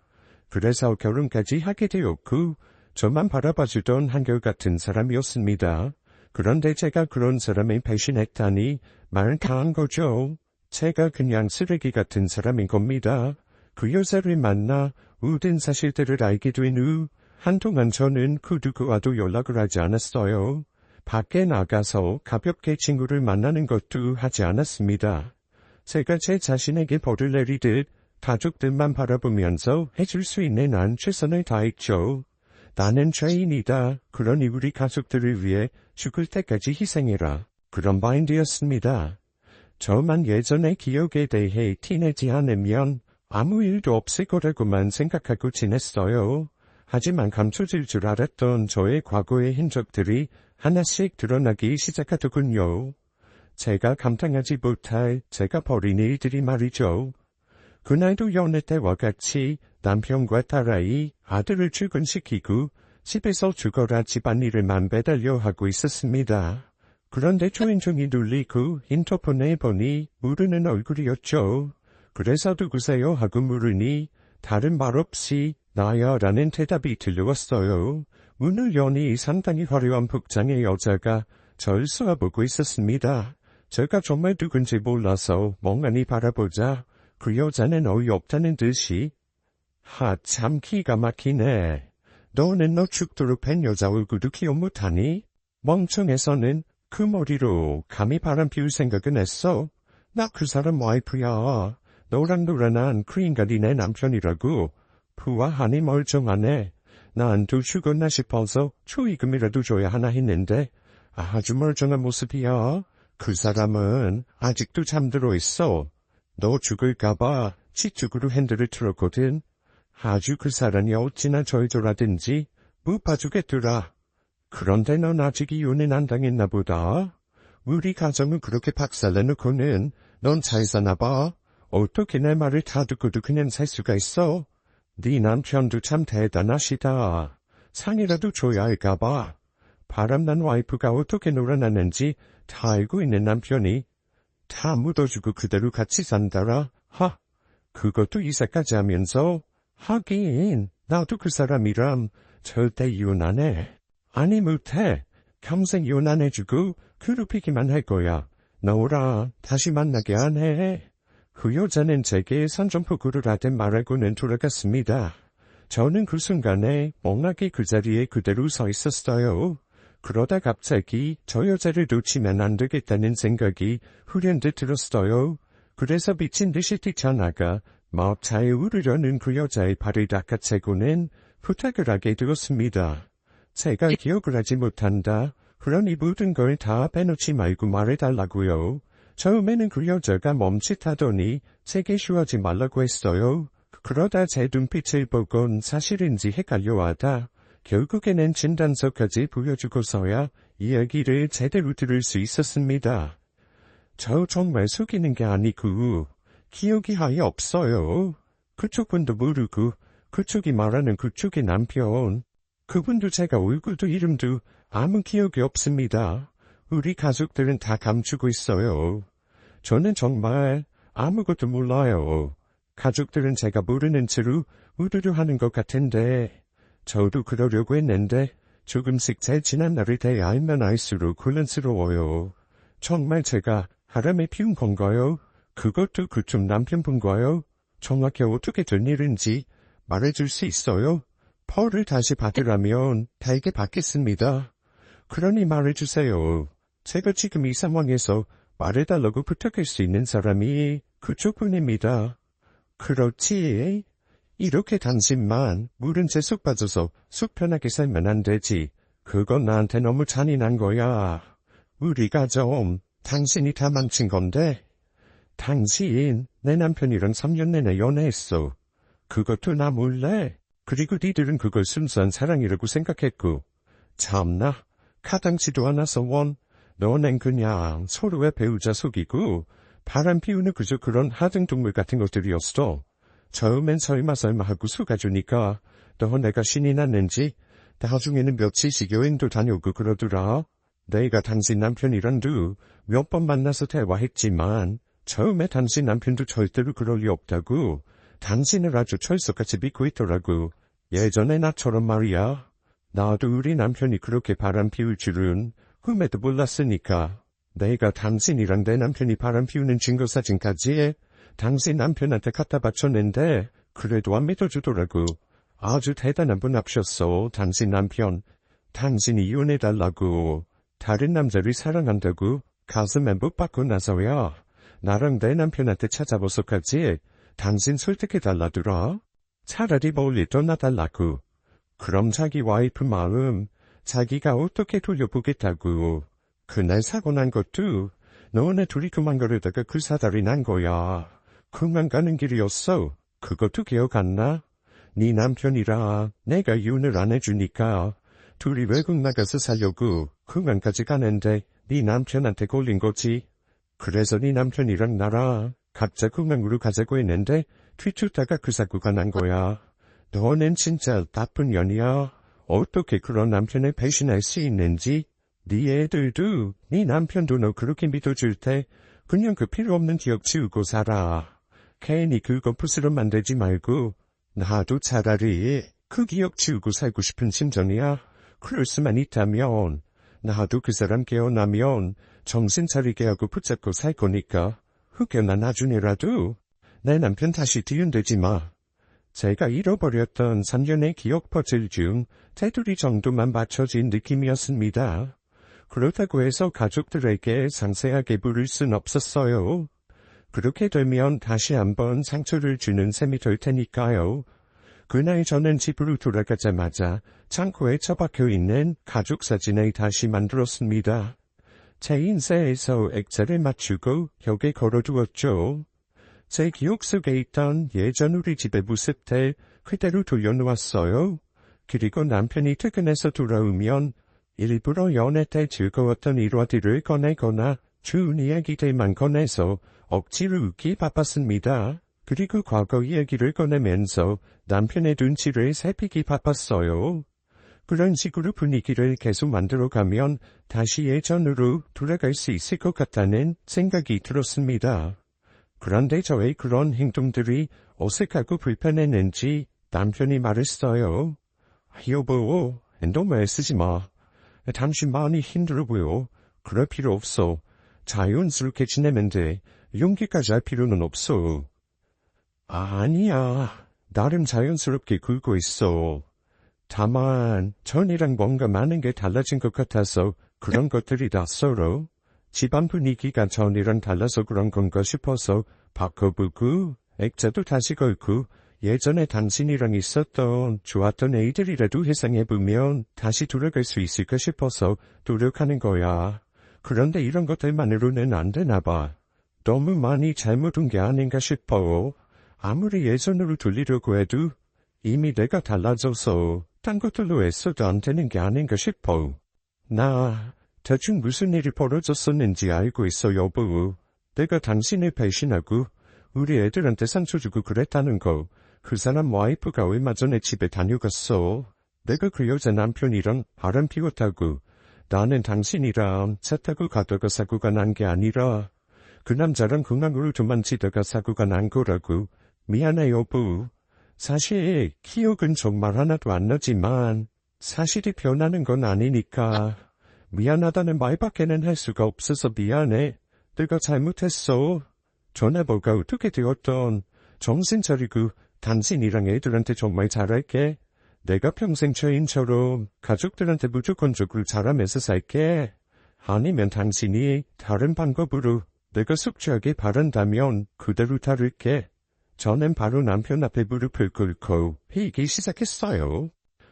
그래서 결혼까지 하게 되었고 저만 바라봐주던 한결같은 사람이었습니다. 그런데 제가 그런 사람을 배신했다니 말 다한 거죠. 제가 그냥 쓰레기 같은 사람인 겁니다. 그 여자를 만나 모든 사실들을 알게 된 후 한동안 저는 그 누구와도 연락을 하지 않았어요. 밖에 나가서 가볍게 친구를 만나는 것도 하지 않았습니다. 제가 제 자신에게 벌을 내리듯 가족들만 바라보면서 해줄 수 있는 한 최선을 다했죠. 나는 죄인이다. 그러니 우리 가족들을 위해 죽을 때까지 희생해라. 그런 마인드였습니다. 저만 예전의 기억에 대해 티내지 않으면 아무 일도 없을 거라고만 생각하고 지냈어요. 하지만 감춰질 줄 알았던 저의 과거의 흔적들이 하나씩 드러나기 시작하더군요. 제가 감당하지 못할 제가 벌인 일들이 말이죠. 그날도 연애 때와 같이 남편과 딸아이, 아들을 출근시키고 집에서 죽어라 집안일을만 배달려 하고 있었습니다. 그런데 초인종이 눌리고 인터폰에 보니 모르는 얼굴이었죠. 그래서 누구세요 하고 물으니 다른 말 없이 나야 라는 대답이 들려왔어요. 문을 여니 상당히 화려한 복장의 여자가 절 쏘아보고 있었습니다. 제가 정말 누군지 몰라서 멍하니 바라보자 그 여자는 어이없다는 듯이 참 기가 막히네. 너는 너 죽도록 팬 여자 얼굴도 기억 못하니? 멍청해서는 그 머리로 감히 바람 피울 생각은 했어? 나 그 사람 와이프야. 노랑노랑한 그 인간이 내 남편이라고. 부하하니 멀쩡하네. 나한테 죽었나 싶어서 축의금이라도 줘야 하나 했는데 아주 멀쩡한 모습이야. 그 사람은 아직도 잠들어 있어. 너 죽을까봐 지축으로 핸들을 틀었거든. 아주 그 사람이 어찌나 절절하든지 못 봐주겠더라. 그런데 넌 아직 이혼은 안 당했나 보다. 우리 가정은 그렇게 박살내놓고는 넌 잘 사나 봐. 어떻게 내 말을 다 듣고도 그냥 살 수가 있어? 네 남편도 참 대단하시다. 상이라도 줘야 할까봐. 바람난 와이프가 어떻게 놀아나는지 다 알고 있는 남편이 다 묻어주고 그대로 같이 산다라. 하, 그것도 이사까지 하면서. 하긴 나도 그 사람이람 절대 이혼 안 해. 아니 못해. 평생 이혼 안 해주고 괴롭히기만 할 거야. 너라 다시 만나게 안 해. 그 여자는 제게 선전포고를 하듯 말하고는 돌아갔습니다. 저는 그 순간에 멍하게 그 자리에 그대로 서 있었어요. 그러다 갑자기 저 여자를 놓치면 안 되겠다는 생각이 후련듯 들었어요. 그래서 미친 듯이 뛰쳐나가 마차에 오르려는 그 여자의 발을 닦아채고는 부탁을 하게 되었습니다. 제가 기억을 하지 못한다. 그러니 모든 걸 다 빼놓지 말고 말해달라고요. 처음에는 그 여자가 멈칫하더니 제게 쉬어하지 말라고 했어요. 그러다 제 눈빛을 보곤 사실인지 헷갈려하다 결국에는 진단서까지 보여주고서야 이야기를 제대로 들을 수 있었습니다. 저 정말 속이는 게 아니고 기억이 아예 없어요. 그쪽 분도 모르고 그쪽이 말하는 그쪽의 남편. 그분도 제가 얼굴도 이름도 아무 기억이 없습니다. 우리 가족들은 다 감추고 있어요. 저는 정말 아무것도 몰라요. 가족들은 제가 모르는 채로 우르르 하는 것 같은데 저도 그러려고 했는데 조금씩 제 지난 날에 대해 알면 알수록 혼란스러워요. 정말 제가 바람에 피운 건가요? 그것도 그쪽 남편분과요? 정확히 어떻게 된 일인지 말해줄 수 있어요? 펄을 다시 받으라면 달게 받겠습니다. 그러니 말해주세요. 제가 지금 이 상황에서 말해달라고 부탁할 수 있는 사람이 그쪽 분입니다. 그렇지. 이렇게 당신만 물은 채 쑥 빠져서 속 편하게 살면 안 되지. 그건 나한테 너무 잔인한 거야. 우리 가정, 당신이 다 망친 건데. 당신, 내 남편이랑 3년 내내 연애했어. 그것도 나 몰래. 그리고 니들은 그걸 순수한 사랑이라고 생각했고. 참나, 가당치도 않아서 원. 너넨 그냥 서로의 배우자 속이고 바람 피우는 그저 그런 하등동물 같은 것들이었어. 처음엔 설마 하고 속아주니까 너 내가 신이 났는지 나중에는 며칠씩 여행도 다녀오고 그러더라. 내가 당신 남편이랑도 몇 번 만나서 대화했지만 처음에 당신 남편도 절대로 그럴 리 없다고 당신을 아주 철석같이 믿고 있더라고. 예전에 나처럼 말이야. 나도 우리 남편이 그렇게 바람 피울 줄은 꿈에도 몰랐으니까. 내가 당신이랑 내 남편이 바람 피우는 증거사진까지 당신 남편한테 갖다 바쳤는데 그래도 안 믿어주더라고. 아주 대단한 분 앞셨어, 당신 남편. 당신이 이혼해달라고 다른 남자를 사랑한다고 가슴에 못 박고 나서야 나랑 내 남편한테 찾아보서까지 당신 설득해달라더라. 차라리 멀리 떠나달라고. 그럼 자기 와이프 마음 자기가 어떻게 돌려보겠다고. 그날 사고 난 것도 너네 둘이 그만 가려다가 그 사달이 난 거야. 그만 가는 길이었어. 그것도 기억 안 나? 네 남편이라 내가 이혼을 안 해주니까 둘이 외국 나가서 살려고 그만까지 가는데 네 남편한테 걸린 거지. 그래서 네 남편이랑 나랑 각자 공항으로 가자고 했는데 뒤쫓다가 그 사고가 난 거야. 너는 진짜 나쁜 년이야. 어떻게 그런 남편을 배신할 수 있는지. 네 애들도 네 남편도 너 그렇게 믿어줄 때 그냥 그 필요 없는 기억 지우고 살아. 괜히 그거 푸스로 만들지 말고 나도 차라리 그 기억 지우고 살고 싶은 심정이야. 그럴 수만 있다면 나도 그 사람 깨어나면 정신 차리게 하고 붙잡고 살 거니까 혹여나 나중에라도 내 남편 다시 뒤흔들지 마. 제가 잃어버렸던 3년의 기억 퍼즐 중 테두리 정도만 맞춰진 느낌이었습니다. 그렇다고 해서 가족들에게 상세하게 물을 순 없었어요. 그렇게 되면 다시 한번 상처를 주는 셈이 될 테니까요. 그날 저는 집으로 돌아가자마자 창고에 처박혀 있는 가족 사진을 다시 만들었습니다. 제 인쇄에서 액자를 맞추고 벽에 걸어두었죠. 제 기억 속에 있던 예전 우리 집의 모습들 그대로 돌려놓았어요. 그리고 남편이 퇴근해서 돌아오면 일부러 연애 때 즐거웠던 일화들을 꺼내거나 좋은 이야기들만 꺼내서 억지로 웃기 바빴습니다. 그리고 과거 이야기를 꺼내면서 남편의 눈치를 살피기 바빴어요. 그런 식으로 분위기를 계속 만들어가면 다시 예전으로 돌아갈 수 있을 것 같다는 생각이 들었습니다. 그런데 저의 그런 행동들이 어색하고 불편했는지 남편이 말했어요. 여보, 너무 애쓰지 마. 당신 많이 힘들어 보여. 그럴 필요 없어. 자연스럽게 지내면 돼. 용기까지 할 필요는 없어. 아니야. 나름 자연스럽게 굴고 있어. 다만 전이랑 뭔가 많은 게 달라진 것 같아서 그런 것들이 낯설어. 집안 분위기가 전이랑 달라서 그런 건가 싶어서 바꿔보고 액자도 다시 걸고 예전에 당신이랑 있었던 좋았던 애들이라도 회상해보면 다시 돌아갈 수 있을까 싶어서 노력하는 거야. 그런데 이런 것들만으로는 안 되나 봐. 너무 많이 잘못한 게 아닌가 싶어. 아무리 예전으로 돌리려고 해도 이미 내가 달라져서 딴 것들로 애써도 안 되는 게 아닌가 싶어. 나 대충 무슨 일이 벌어졌었는지 알고 있어, 여보. 내가 당신을 배신하고 우리 애들한테 상처 주고 그랬다는 거. 그 사람 와이프가 얼마 전에 집에 다녀갔어. 내가 그 여자 남편이랑 바람 피웠다고. 나는 당신이랑 차 타고 가다가 사고가 난 게 아니라 그 남자랑 공항으로 도망치다가 사고가 난 거라고. 미안해, 여보. 사실 기억은 정말 하나도 안 나지만 사실이 변하는 건 아니니까 미안하다는 말밖에는 할 수가 없어서 미안해. 내가 잘못했어. 전화번호가 어떻게 되었던 정신 차리고 당신이랑 애들한테 정말 잘할게. 내가 평생 죄인처럼 가족들한테 무조건적으로 잘하면서 살게. 아니면 당신이 다른 방법으로 내가 속죄하길 바란다면 그대로 다룰게. 저는 바로 남편 앞에 무릎을 꿇고 회의기 시작했어요.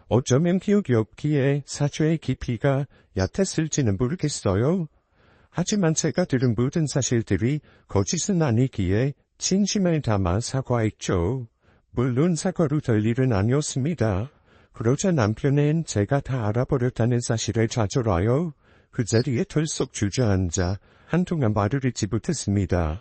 어쩌면 기억이 없기에 사죄의 깊이가 얕았을지는 모르겠어요. 하지만 제가 들은 모든 사실들이 거짓은 아니기에 진심을 담아 사과했죠. 물론 사과로 될 일은 아니었습니다. 그러자 남편은 제가 다 알아버렸다는 사실을 좌절하여 그 자리에 털썩 주저앉아 한동안 말을 잇지 못했습니다.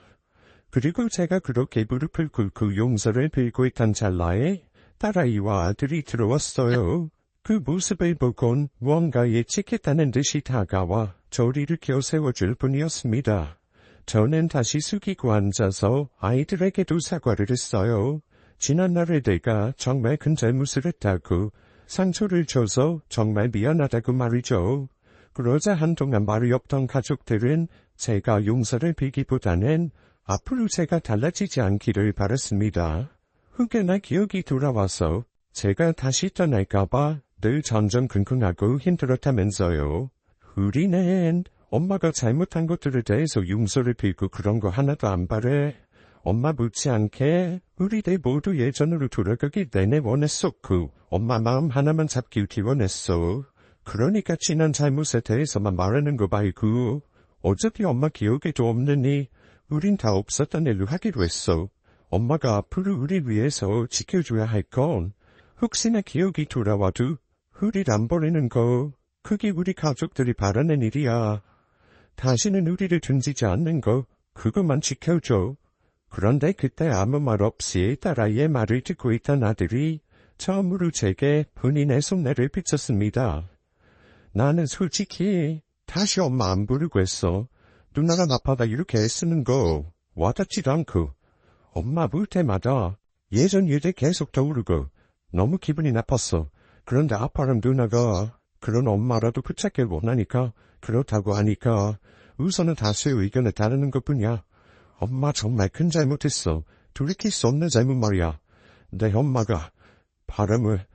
그리고 제가 그렇게 무릎을 꿇고 용서를 빌고 있던 찰나에 딸아이와 아들이 들어왔어요. 그 모습을 보곤 무언가 예측했다는 듯이 다가와 저를 일으켜 세워줄 뿐이었습니다. 저는 다시 숙이고 앉아서 아이들에게도 사과를 했어요. 지난날에 내가 정말 큰 잘못을 했다고, 상처를 줘서 정말 미안하다고 말이죠. 그러자 한동안 말이 없던 가족들은 제가 용서를 빌기보다는 앞으로 제가 달라지지 않기를 바랐습니다. 혹여나 기억이 돌아와서 제가 다시 떠날까봐 늘 전전긍긍하고 힘들었다면서요. 우리는 엄마가 잘못한 것들에 대해서 용서를 빌고 그런 거 하나도 안 바래. 엄마 못지않게 우리들 모두 예전으로 돌아가길 내내 원했었고 엄마 마음 하나만 잡길 기원했어. 그러니까 지난 잘못에 대해서만 말하는 거 말고 어차피 엄마 기억에도 없느니 우린 다 없었던 일로 하기로 했어. 엄마가 앞으로 우리 위해서 지켜줘야 할 건 혹시나 기억이 돌아와도 우리를 안 버리는 거. 그게 우리 가족들이 바라는 일이야. 다시는 우리를 던지지 않는 거. 그것만 지켜줘. 그런데 그때 아무 말 없이 딸아이의 말을 듣고 있던 아들이 처음으로 제게 본인의 속내를 비쳤습니다. 나는 솔직히 다시 엄마 안 부르고 했어. 누나랑 아빠가 이렇게 애쓰는 거 와닿지도 않고 엄마 볼 때마다 예전 일들 계속 떠오르고 너무 기분이 나빴어. 그런데 아빠랑 누나가 그런 엄마라도 붙잡길 원하니까 그렇다고 하니까 우선은 다수의 의견에 따르는 것뿐이야. 엄마 정말 큰 잘못했어. 돌이킬 수 없는 잘못 말이야. 내 엄마가 바람을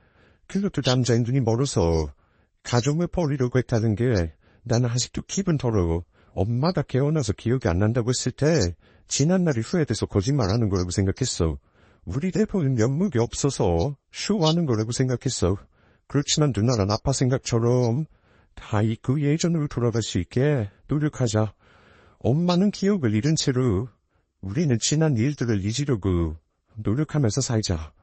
그것도 남자인 눈이 멀어서 가정을 버리려고 했다는 게 나는 아직도 기분 더러워. 엄마가 깨어나서 기억이 안 난다고 했을 때 지난날이 후회돼서 거짓말하는 거라고 생각했어. 우리 대포는 면목이 없어서 쇼하는 거라고 생각했어. 그렇지만 누나랑 아빠 생각처럼 다 잊고 예전으로 돌아갈 수 있게 노력하자. 엄마는 기억을 잃은 채로 우리는 지난 일들을 잊으려고 노력하면서 살자.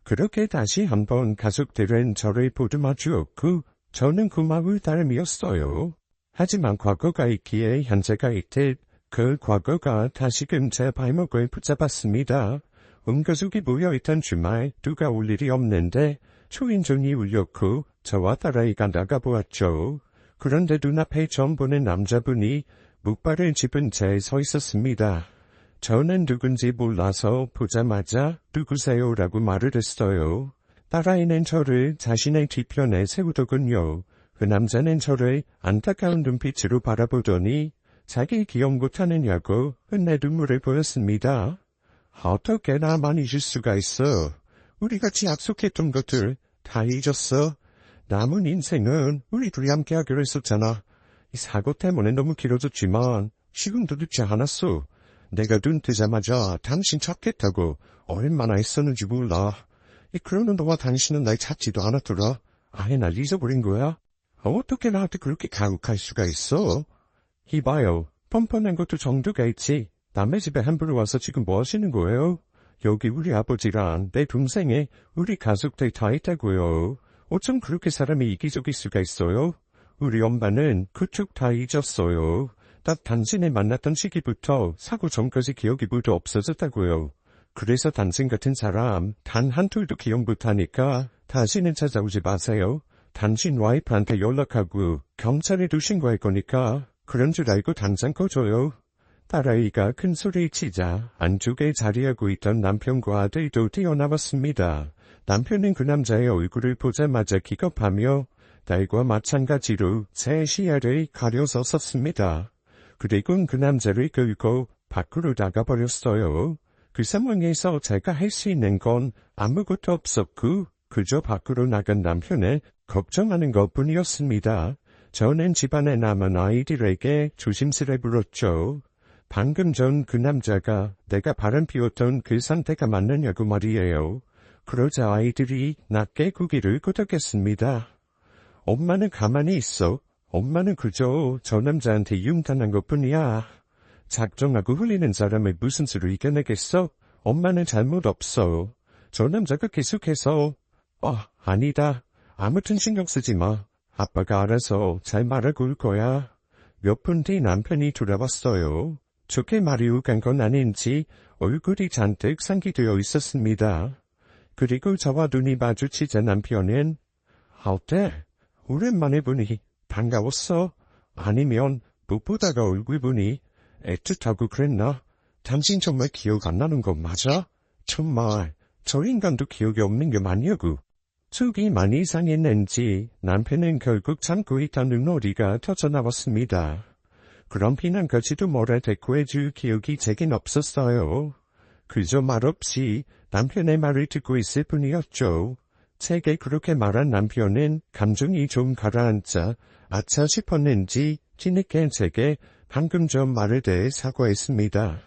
그렇게 다시 한번 가족들은 저를 보듬어주었고 저는 고마울 따름이었어요. 하지만 과거가 있기에 현재가 있듯 그 과거가 다시금 제 발목을 붙잡았습니다. 온 가족이 모여있던 주말 누가 올 일이 없는데 초인종이 울렸고 저와 딸아이가 나가보았죠. 그런데 눈앞에 처음 보는 남자분이 목발을 짚은 채 서 있었습니다. 저는 누군지 몰라서 보자마자 누구세요라고 말을 했어요. 딸아이는 저를 자신의 뒤편에 세우더군요. 그 남자는 저를 안타까운 눈빛으로 바라보더니 자기 기억 못하느냐고 내 눈물을 보였습니다. 어떻게 나만 잊을 수가 있어. 우리 같이 약속했던 것들 다 잊었어. 남은 인생은 우리 둘이 함께 하기로 했었잖아. 이 사고 때문에 너무 길어졌지만 지금도 늦지 않았어. 내가 눈 뜨자마자 당신 찾겠다고 얼마나 애썼는지 몰라. 그러는 너와 당신은 날 찾지도 않았더라. 아예 날 잊어버린 거야? 어떻게 나한테 그렇게 가혹할 수가 있어? 이봐요. 뻔뻔한 것도 정도가 있지. 남의 집에 함부로 와서 지금 뭐 하시는 거예요? 여기 우리 아버지랑 내 동생에 우리 가족들 다 있다고요. 어쩜 그렇게 사람이 이기적일 수가 있어요? 우리 엄마는 그쪽 다 잊었어요. 나 당신을 만났던 시기부터 사고 전까지 기억이 모두 없어졌다고요. 그래서 당신 같은 사람 단 한 툴도 기억 못하니까 다시는 찾아오지 마세요. 당신 와이프한테 연락하고 경찰에 신고할 거니까 그런 줄 알고 당장 꺼줘요. 딸아이가 큰 소리 치자 안쪽에 자리하고 있던 남편과 아들도 뛰어나왔습니다. 남편은 그 남자의 얼굴을 보자마자 기겁하며 딸과 마찬가지로 제 시야를 가려서 섰습니다. 그리고 그 남자를 끌고 밖으로 나가버렸어요. 그 상황에서 제가 할 수 있는 건 아무것도 없었고 그저 밖으로 나간 남편을 걱정하는 것뿐이었습니다. 저는 집안에 남은 아이들에게 조심스레 물었죠. 방금 전 그 남자가 내가 바람 피웠던 그 상태가 맞느냐고 말이에요. 그러자 아이들이 낮게 고개를 끄덕였습니다. 엄마는 가만히 있어. 엄마는 그저 저 남자한테 융탄한 것뿐이야. 작정하고 흘리는 사람을 무슨 수로 이겨내겠어? 엄마는 잘못 없어. 저 남자가 계속해서 아니다. 아무튼 신경 쓰지 마. 아빠가 알아서 잘 말하고 올 거야. 몇 분 뒤 남편이 돌아왔어요. 좋게 말이 오간 건 아닌지 얼굴이 잔뜩 상기되어 있었습니다. 그리고 저와 눈이 마주치자 남편은 어때? 오랜만에 보니 반가웠어? 아니면 못 보다가 얼굴 보니 애틋하고 그랬나? 당신 정말 기억 안 나는 거 맞아? 정말 저 인간도 기억이 없는 게 맞냐고. 속이 많이 상했는지 남편은 결국 참고 있던 눈놀이가 터져나왔습니다. 그런 비난까지도 뭐라 대꾸해줄 기억이 제겐 없었어요. 그저 말없이 남편의 말을 듣고 있을 뿐이었죠. 제게 그렇게 말한 남편은 감정이 좀 가라앉자 아차 싶었는지 뒤늦게 제게 방금 전 말에 대해 사과했습니다.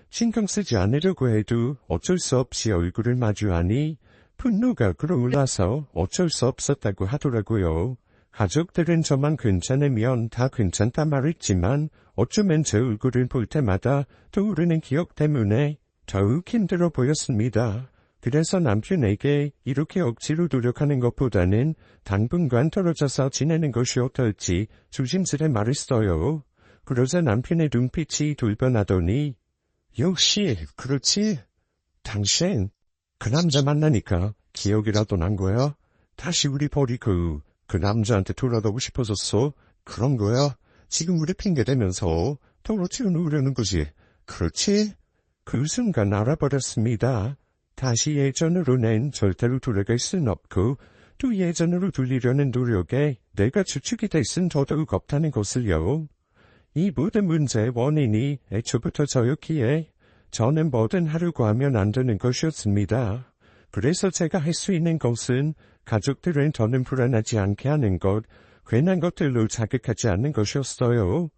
신경 쓰지 않으려고 해도 어쩔 수 없이 얼굴을 마주하니 분노가 끌어올라서 어쩔 수 없었다고 하더라고요. 가족들은 저만 괜찮으면 다 괜찮다 말했지만 어쩌면 제 얼굴을 볼 때마다 떠오르는 기억 때문에 더욱 힘들어 보였습니다. 그래서 남편에게 이렇게 억지로 노력하는 것보다는 당분간 떨어져서 지내는 것이 어떨지 조심스레 말했어요. 그러자 남편의 눈빛이 돌변하더니 역시 그렇지. 당신 그 남자 만나니까 기억이라도 난 거야? 다시 우리 버리고 그 남자한테 돌아가고 싶어졌어? 그런 거야? 지금 우리 핑계대면서 더러 튀어놓으려는 거지. 그렇지? 그 순간 알아버렸습니다. 다시 예전으로는 절대로 돌아갈 순 없고 또 예전으로 돌리려는 노력에 내가 주축이 될 순 더더욱 없다는 것을요. 이 모든 문제의 원인이 애초부터 저였기에 저는 뭐든 하려고 하면 안 되는 것이었습니다. 그래서 제가 할 수 있는 것은 가족들은 더는 불안하지 않게 하는 것, 괜한 것들로 자극하지 않는 것이었어요.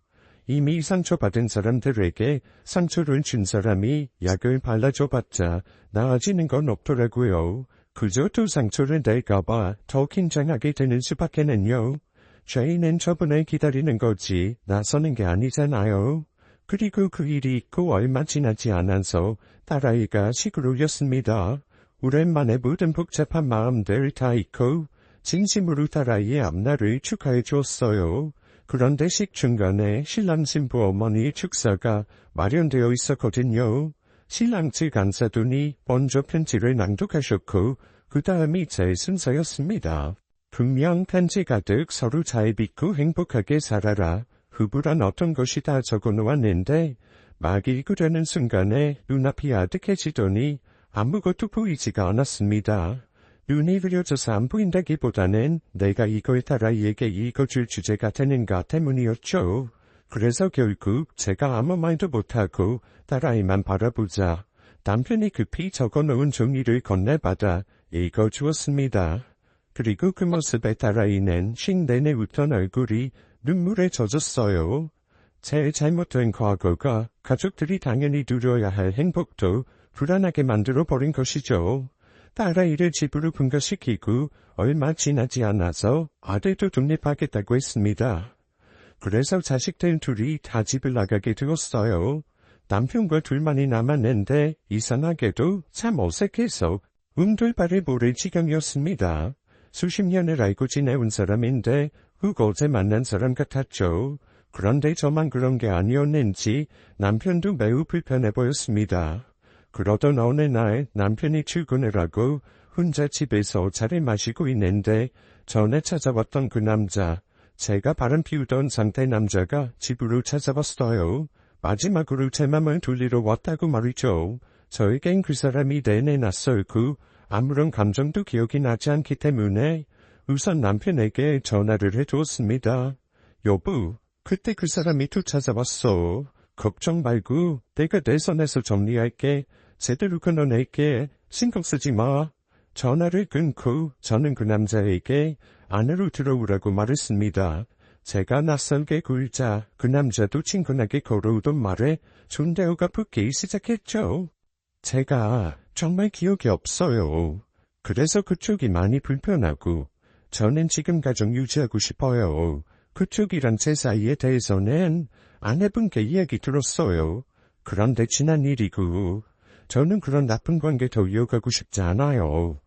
이미 상처받은 사람들에게 상처를 준 사람이 약을 발라줘봤자 나아지는 건 없더라고요. 그저 또 상처를 낼까봐 더 긴장하게 되는 수밖에는요. 죄인은 처분을 기다리는 거지 나서는 게 아니잖아요. 그리고 그 일이 있고 얼마 지나지 않아서 딸아이가 시골 울렸습니다. 오랜만에 모든 복잡한 마음들 다 잊고 진심으로 딸아이의 앞날을 축하해 주었어요. 그런데 식중간에 신랑 신부 어머니 축사가 마련되어 있었거든요. 신랑 측 간사돈이 먼저 편지를 낭독하셨고 그 다음이 제 순서였습니다. 분명 편지 가득 서로 잘 믿고 행복하게 살아라. 후부란 어떤 것이 다 적어놓았는데 막 읽으려는 순간에 눈앞이 아득해지더니 아무것도 보이지가 않았습니다. 눈이 흐려져서 안 보인다기보다는 내가 이걸 딸아이에게 읽어줄 주제가 되는가 때문이었죠. 그래서 결국 제가 아무 말도 못하고 딸아이만 바라보자 남편이 급히 적어놓은 종이를 건네받아 읽어주었습니다. 그리고 그 모습에 딸아이는 쉰 내내 웃던 얼굴이 눈물에 젖었어요. 제 잘못된 과거가 가족들이 당연히 누려야 할 행복도 불안하게 만들어버린 것이죠. 딸아이를 집으로 분가시키고 얼마 지나지 않아서 아들도 독립하겠다고 했습니다. 그래서 자식들 둘이 다 집을 나가게 되었어요. 남편과 둘만이 남았는데 이상하게도 참 어색해서 움돌발을 모를 지경이었습니다. 수십 년을 알고 지내온 사람인데 훅 어제 만난 사람 같았죠. 그런데 저만 그런 게 아니었는지 남편도 매우 불편해 보였습니다. 그러던 어느 날 남편이 출근을 하고 혼자 집에서 차를 마시고 있는데 전에 찾아왔던 그 남자, 제가 바람 피우던 상태 남자가 집으로 찾아왔어요. 마지막으로 제 맘을 돌리러 왔다고 말이죠. 저에겐 그 사람이 내내 낯설고 아무런 감정도 기억이 나지 않기 때문에 우선 남편에게 전화를 해두었습니다. 여보, 그때 그 사람이 또 찾아왔어. 걱정 말고 내가 내 선에서 정리할게. 제대로 끊어낼게. 신경 쓰지 마. 전화를 끊고 저는 그 남자에게 안으로 들어오라고 말했습니다. 제가 낯설게 굴자 그 남자도 친근하게 걸어오던 말에 존대어가 붙기 시작했죠. 제가 정말 기억이 없어요. 그래서 그쪽이 많이 불편하고 저는 지금 가정 유지하고 싶어요. 그쪽이랑 제 사이에 대해서는 아내분께 이야기 들었어요. 그런데 지난 일이고 저는 그런 나쁜 관계 더 이어가고 싶지 않아요.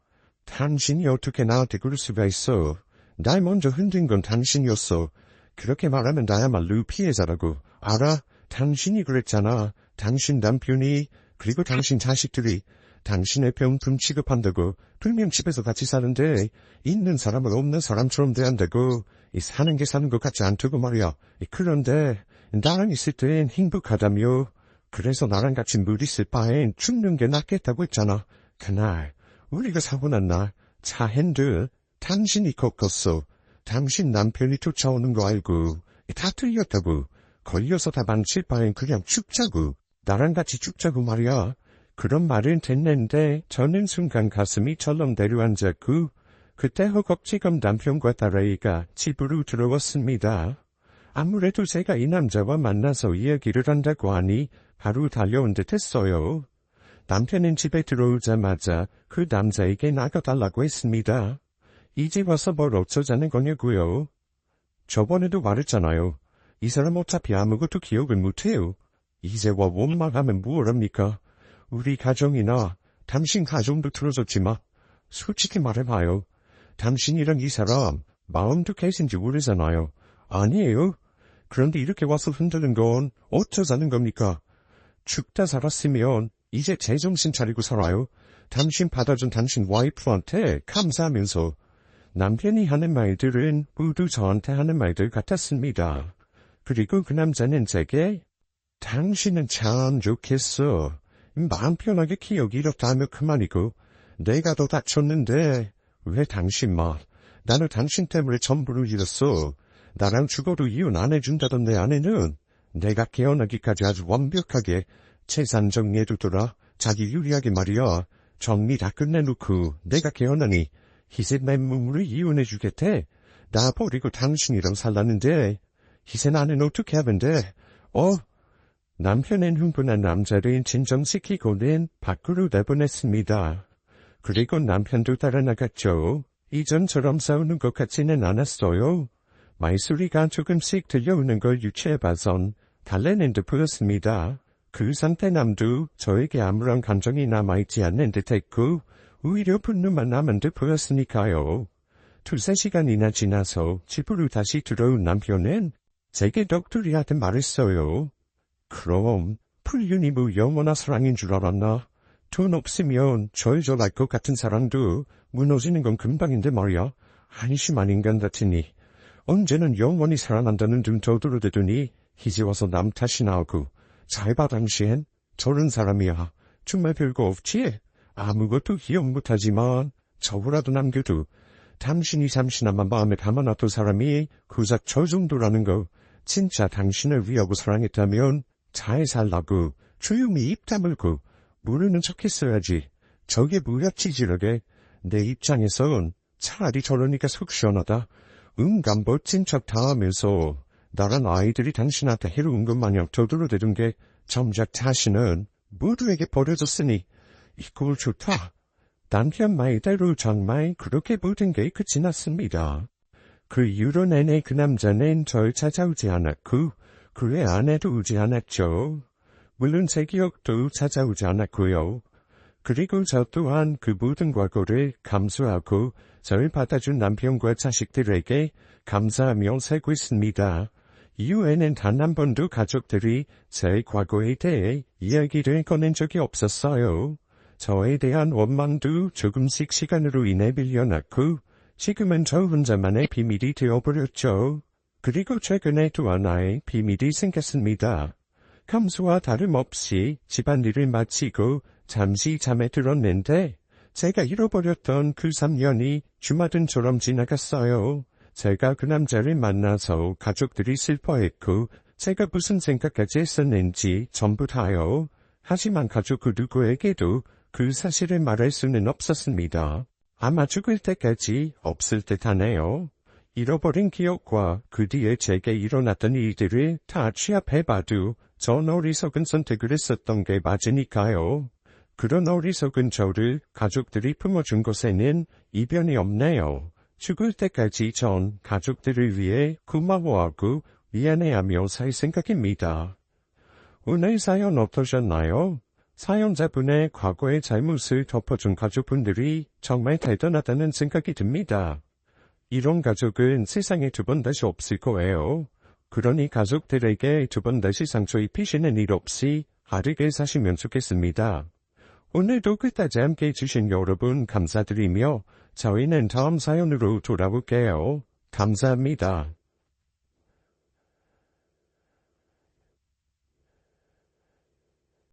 당신이 어떻게 나한테 그럴 수가 있어. 날 먼저 흔든 건 당신이었어. 그렇게 말하면 나야말로 피해자라고. 알아? 당신이 그랬잖아. 당신 남편이 그리고 당신 자식들이 당신의 병품 취급한다고 분명 집에서 같이 사는데 있는 사람을 없는 사람처럼 대한다고 사는 게 사는 것 같지 않다고 말이야. 그런데 나랑 있을 땐 행복하다며. 그래서 나랑 같이 물 있을 바엔 죽는 게 낫겠다고 했잖아. 그날 우리가 사고 난 날 차 핸들 당신이 꺾었어. 당신 남편이 쫓아오는 거 알고 다 틀렸다고. 걸려서 다 망칠 바엔 그냥 죽자고. 나랑 같이 죽자고 말이야. 그런 말은 됐는데 저는 순간 가슴이 철렁 내려앉았고 그때 허겁지겁 남편과 딸아이가 집으로 들어왔습니다. 아무래도 제가 이 남자와 만나서 이야기를 한다고 하니 바로 달려온 듯 했어요. 남편은 집에 들어오자마자 그 남자에게 나가달라고 했습니다. 이제 와서 뭘 어쩌자는 거냐고요. 저번에도 말했잖아요. 이 사람 어차피 아무것도 기억을 못해요. 이제 와 원망하면 뭐랍니까? 우리 가정이나 당신 가정도 틀어졌지 마. 솔직히 말해봐요. 당신이랑 이 사람 마음도 계신 지 오래잖아요. 아니에요? 그런데 이렇게 와서 흔드는 건 어쩌자는 겁니까? 죽다 살았으면 이제 제정신 차리고 살아요. 당신 받아준 당신 와이프한테 감사하면서. 남편이 하는 말들은 모두 저한테 하는 말들 같았습니다. 그리고 그 남자는 제게 당신은 참 좋겠어. 마음 편하게 기억이 이렇다며 그만이고 내가 더 다쳤는데 왜 당신만. 나는 당신 때문에 전부를 잃었어. 나랑 죽어도 이혼 안 해준다던 내 아내는 내가 깨어나기까지 아주 완벽하게 재산 정리해두더라. 자기 유리하게 말이야. 정리 다 끝내놓고 내가 깨어나니 희세 맨몸으로 이혼해주겠대. 나 버리고 당신이랑 살라는데 희세 나는 어떻게 하면 돼? 남편은 흥분한 남자를 진정시키고는 밖으로 내보냈습니다. 그리고 남편도 따라 나갔죠. 이전처럼 싸우는 것 같지는 않았어요. 말소리가 조금씩 들려오는 걸 유추해봐선 달래는 듯 보였습니다. 그 상태 남도 저에게 아무런 감정이 남아있지 않는 듯했고 오히려 분노만 남은 듯 보였으니까요. 2-3시간이나 지나서 집으로 다시 들어온 남편은 제게 넋두리 하듯 말했어요. 그럼 풀윤이 뭐 영원한 사랑인 줄 알았나? 돈 없으면 절절할 것 같은 사랑도 무너지는 건 금방인데 말이야. 한심한 인간 같으니 언제는 영원히 사랑한다는 둥 떠들어대더니 이제 와서 남 탓이 나오고 잘 봐 당신 저런 사람이야. 정말 별거 없지? 아무것도 기억 못하지만 저거라도 남겨도 당신이 잠시나마 마음에 담아놨던 사람이 고작 저 정도라는 거 진짜 당신을 위하고 사랑했다면 잘 살라고 조용히 입 다물고 모르는 척했어야지. 저게 뭐야 찌질하게. 내 입장에선 차라리 저러니까 속 시원하다. 은감 멋진 척 다 하면서 나란 아이들이 당신한테 해로운 것 마냥 떠들어대던 게 정작 자신은 모두에게 버려졌으니 이꼴 좋다. 남편 말대로 정말 그렇게 모든 게 끝이 났습니다. 그 이후로 내내 그 남자는 절 찾아오지 않았고 그의 아내도 오지 않았죠. 물론 제 기억도 찾아오지 않았고요. 그리고 저 또한 그 모든 과거를 감수하고 절 받아준 남편과 자식들에게 감사하며 살고 있습니다. 이후에는 단 한 번도 가족들이 제 과거에 대해 이야기를 꺼낸 적이 없었어요. 저에 대한 원망도 조금씩 시간으로 인해 밀려났고 지금은 저 혼자만의 비밀이 되어버렸죠. 그리고 최근에 또 하나의 비밀이 생겼습니다. 감수와 다름없이 집안일을 마치고 잠시 잠에 들었는데 제가 잃어버렸던 그 3년이 주마등처럼 지나갔어요. 제가 그 남자를 만나서 가족들이 슬퍼했고 제가 무슨 생각까지 했었는지 전부 다요. 하지만 가족 그 누구에게도 그 사실을 말할 수는 없었습니다. 아마 죽을 때까지 없을 듯하네요. 잃어버린 기억과 그 뒤에 제게 일어났던 일들을 다 취합해봐도 전 어리석은 선택을 했었던 게 맞으니까요. 그런 어리석은 저를 가족들이 품어준 것에는 이변이 없네요. 죽을 때까지 전 가족들을 위해 고마워하고 미안해하며 살 생각입니다. 오늘 사연 어떠셨나요? 사연자분의 과거의 잘못을 덮어준 가족분들이 정말 대단하다는 생각이 듭니다. 이런 가족은 세상에 두 번 다시 없을 거예요. 그러니 가족들에게 두 번 다시 상처 입히시는 일 없이 바르게 사시면 좋겠습니다. 오늘도 끝까지 함께 해주신 여러분 감사드리며 저희는 다음 사연으로 돌아올게요. 감사합니다.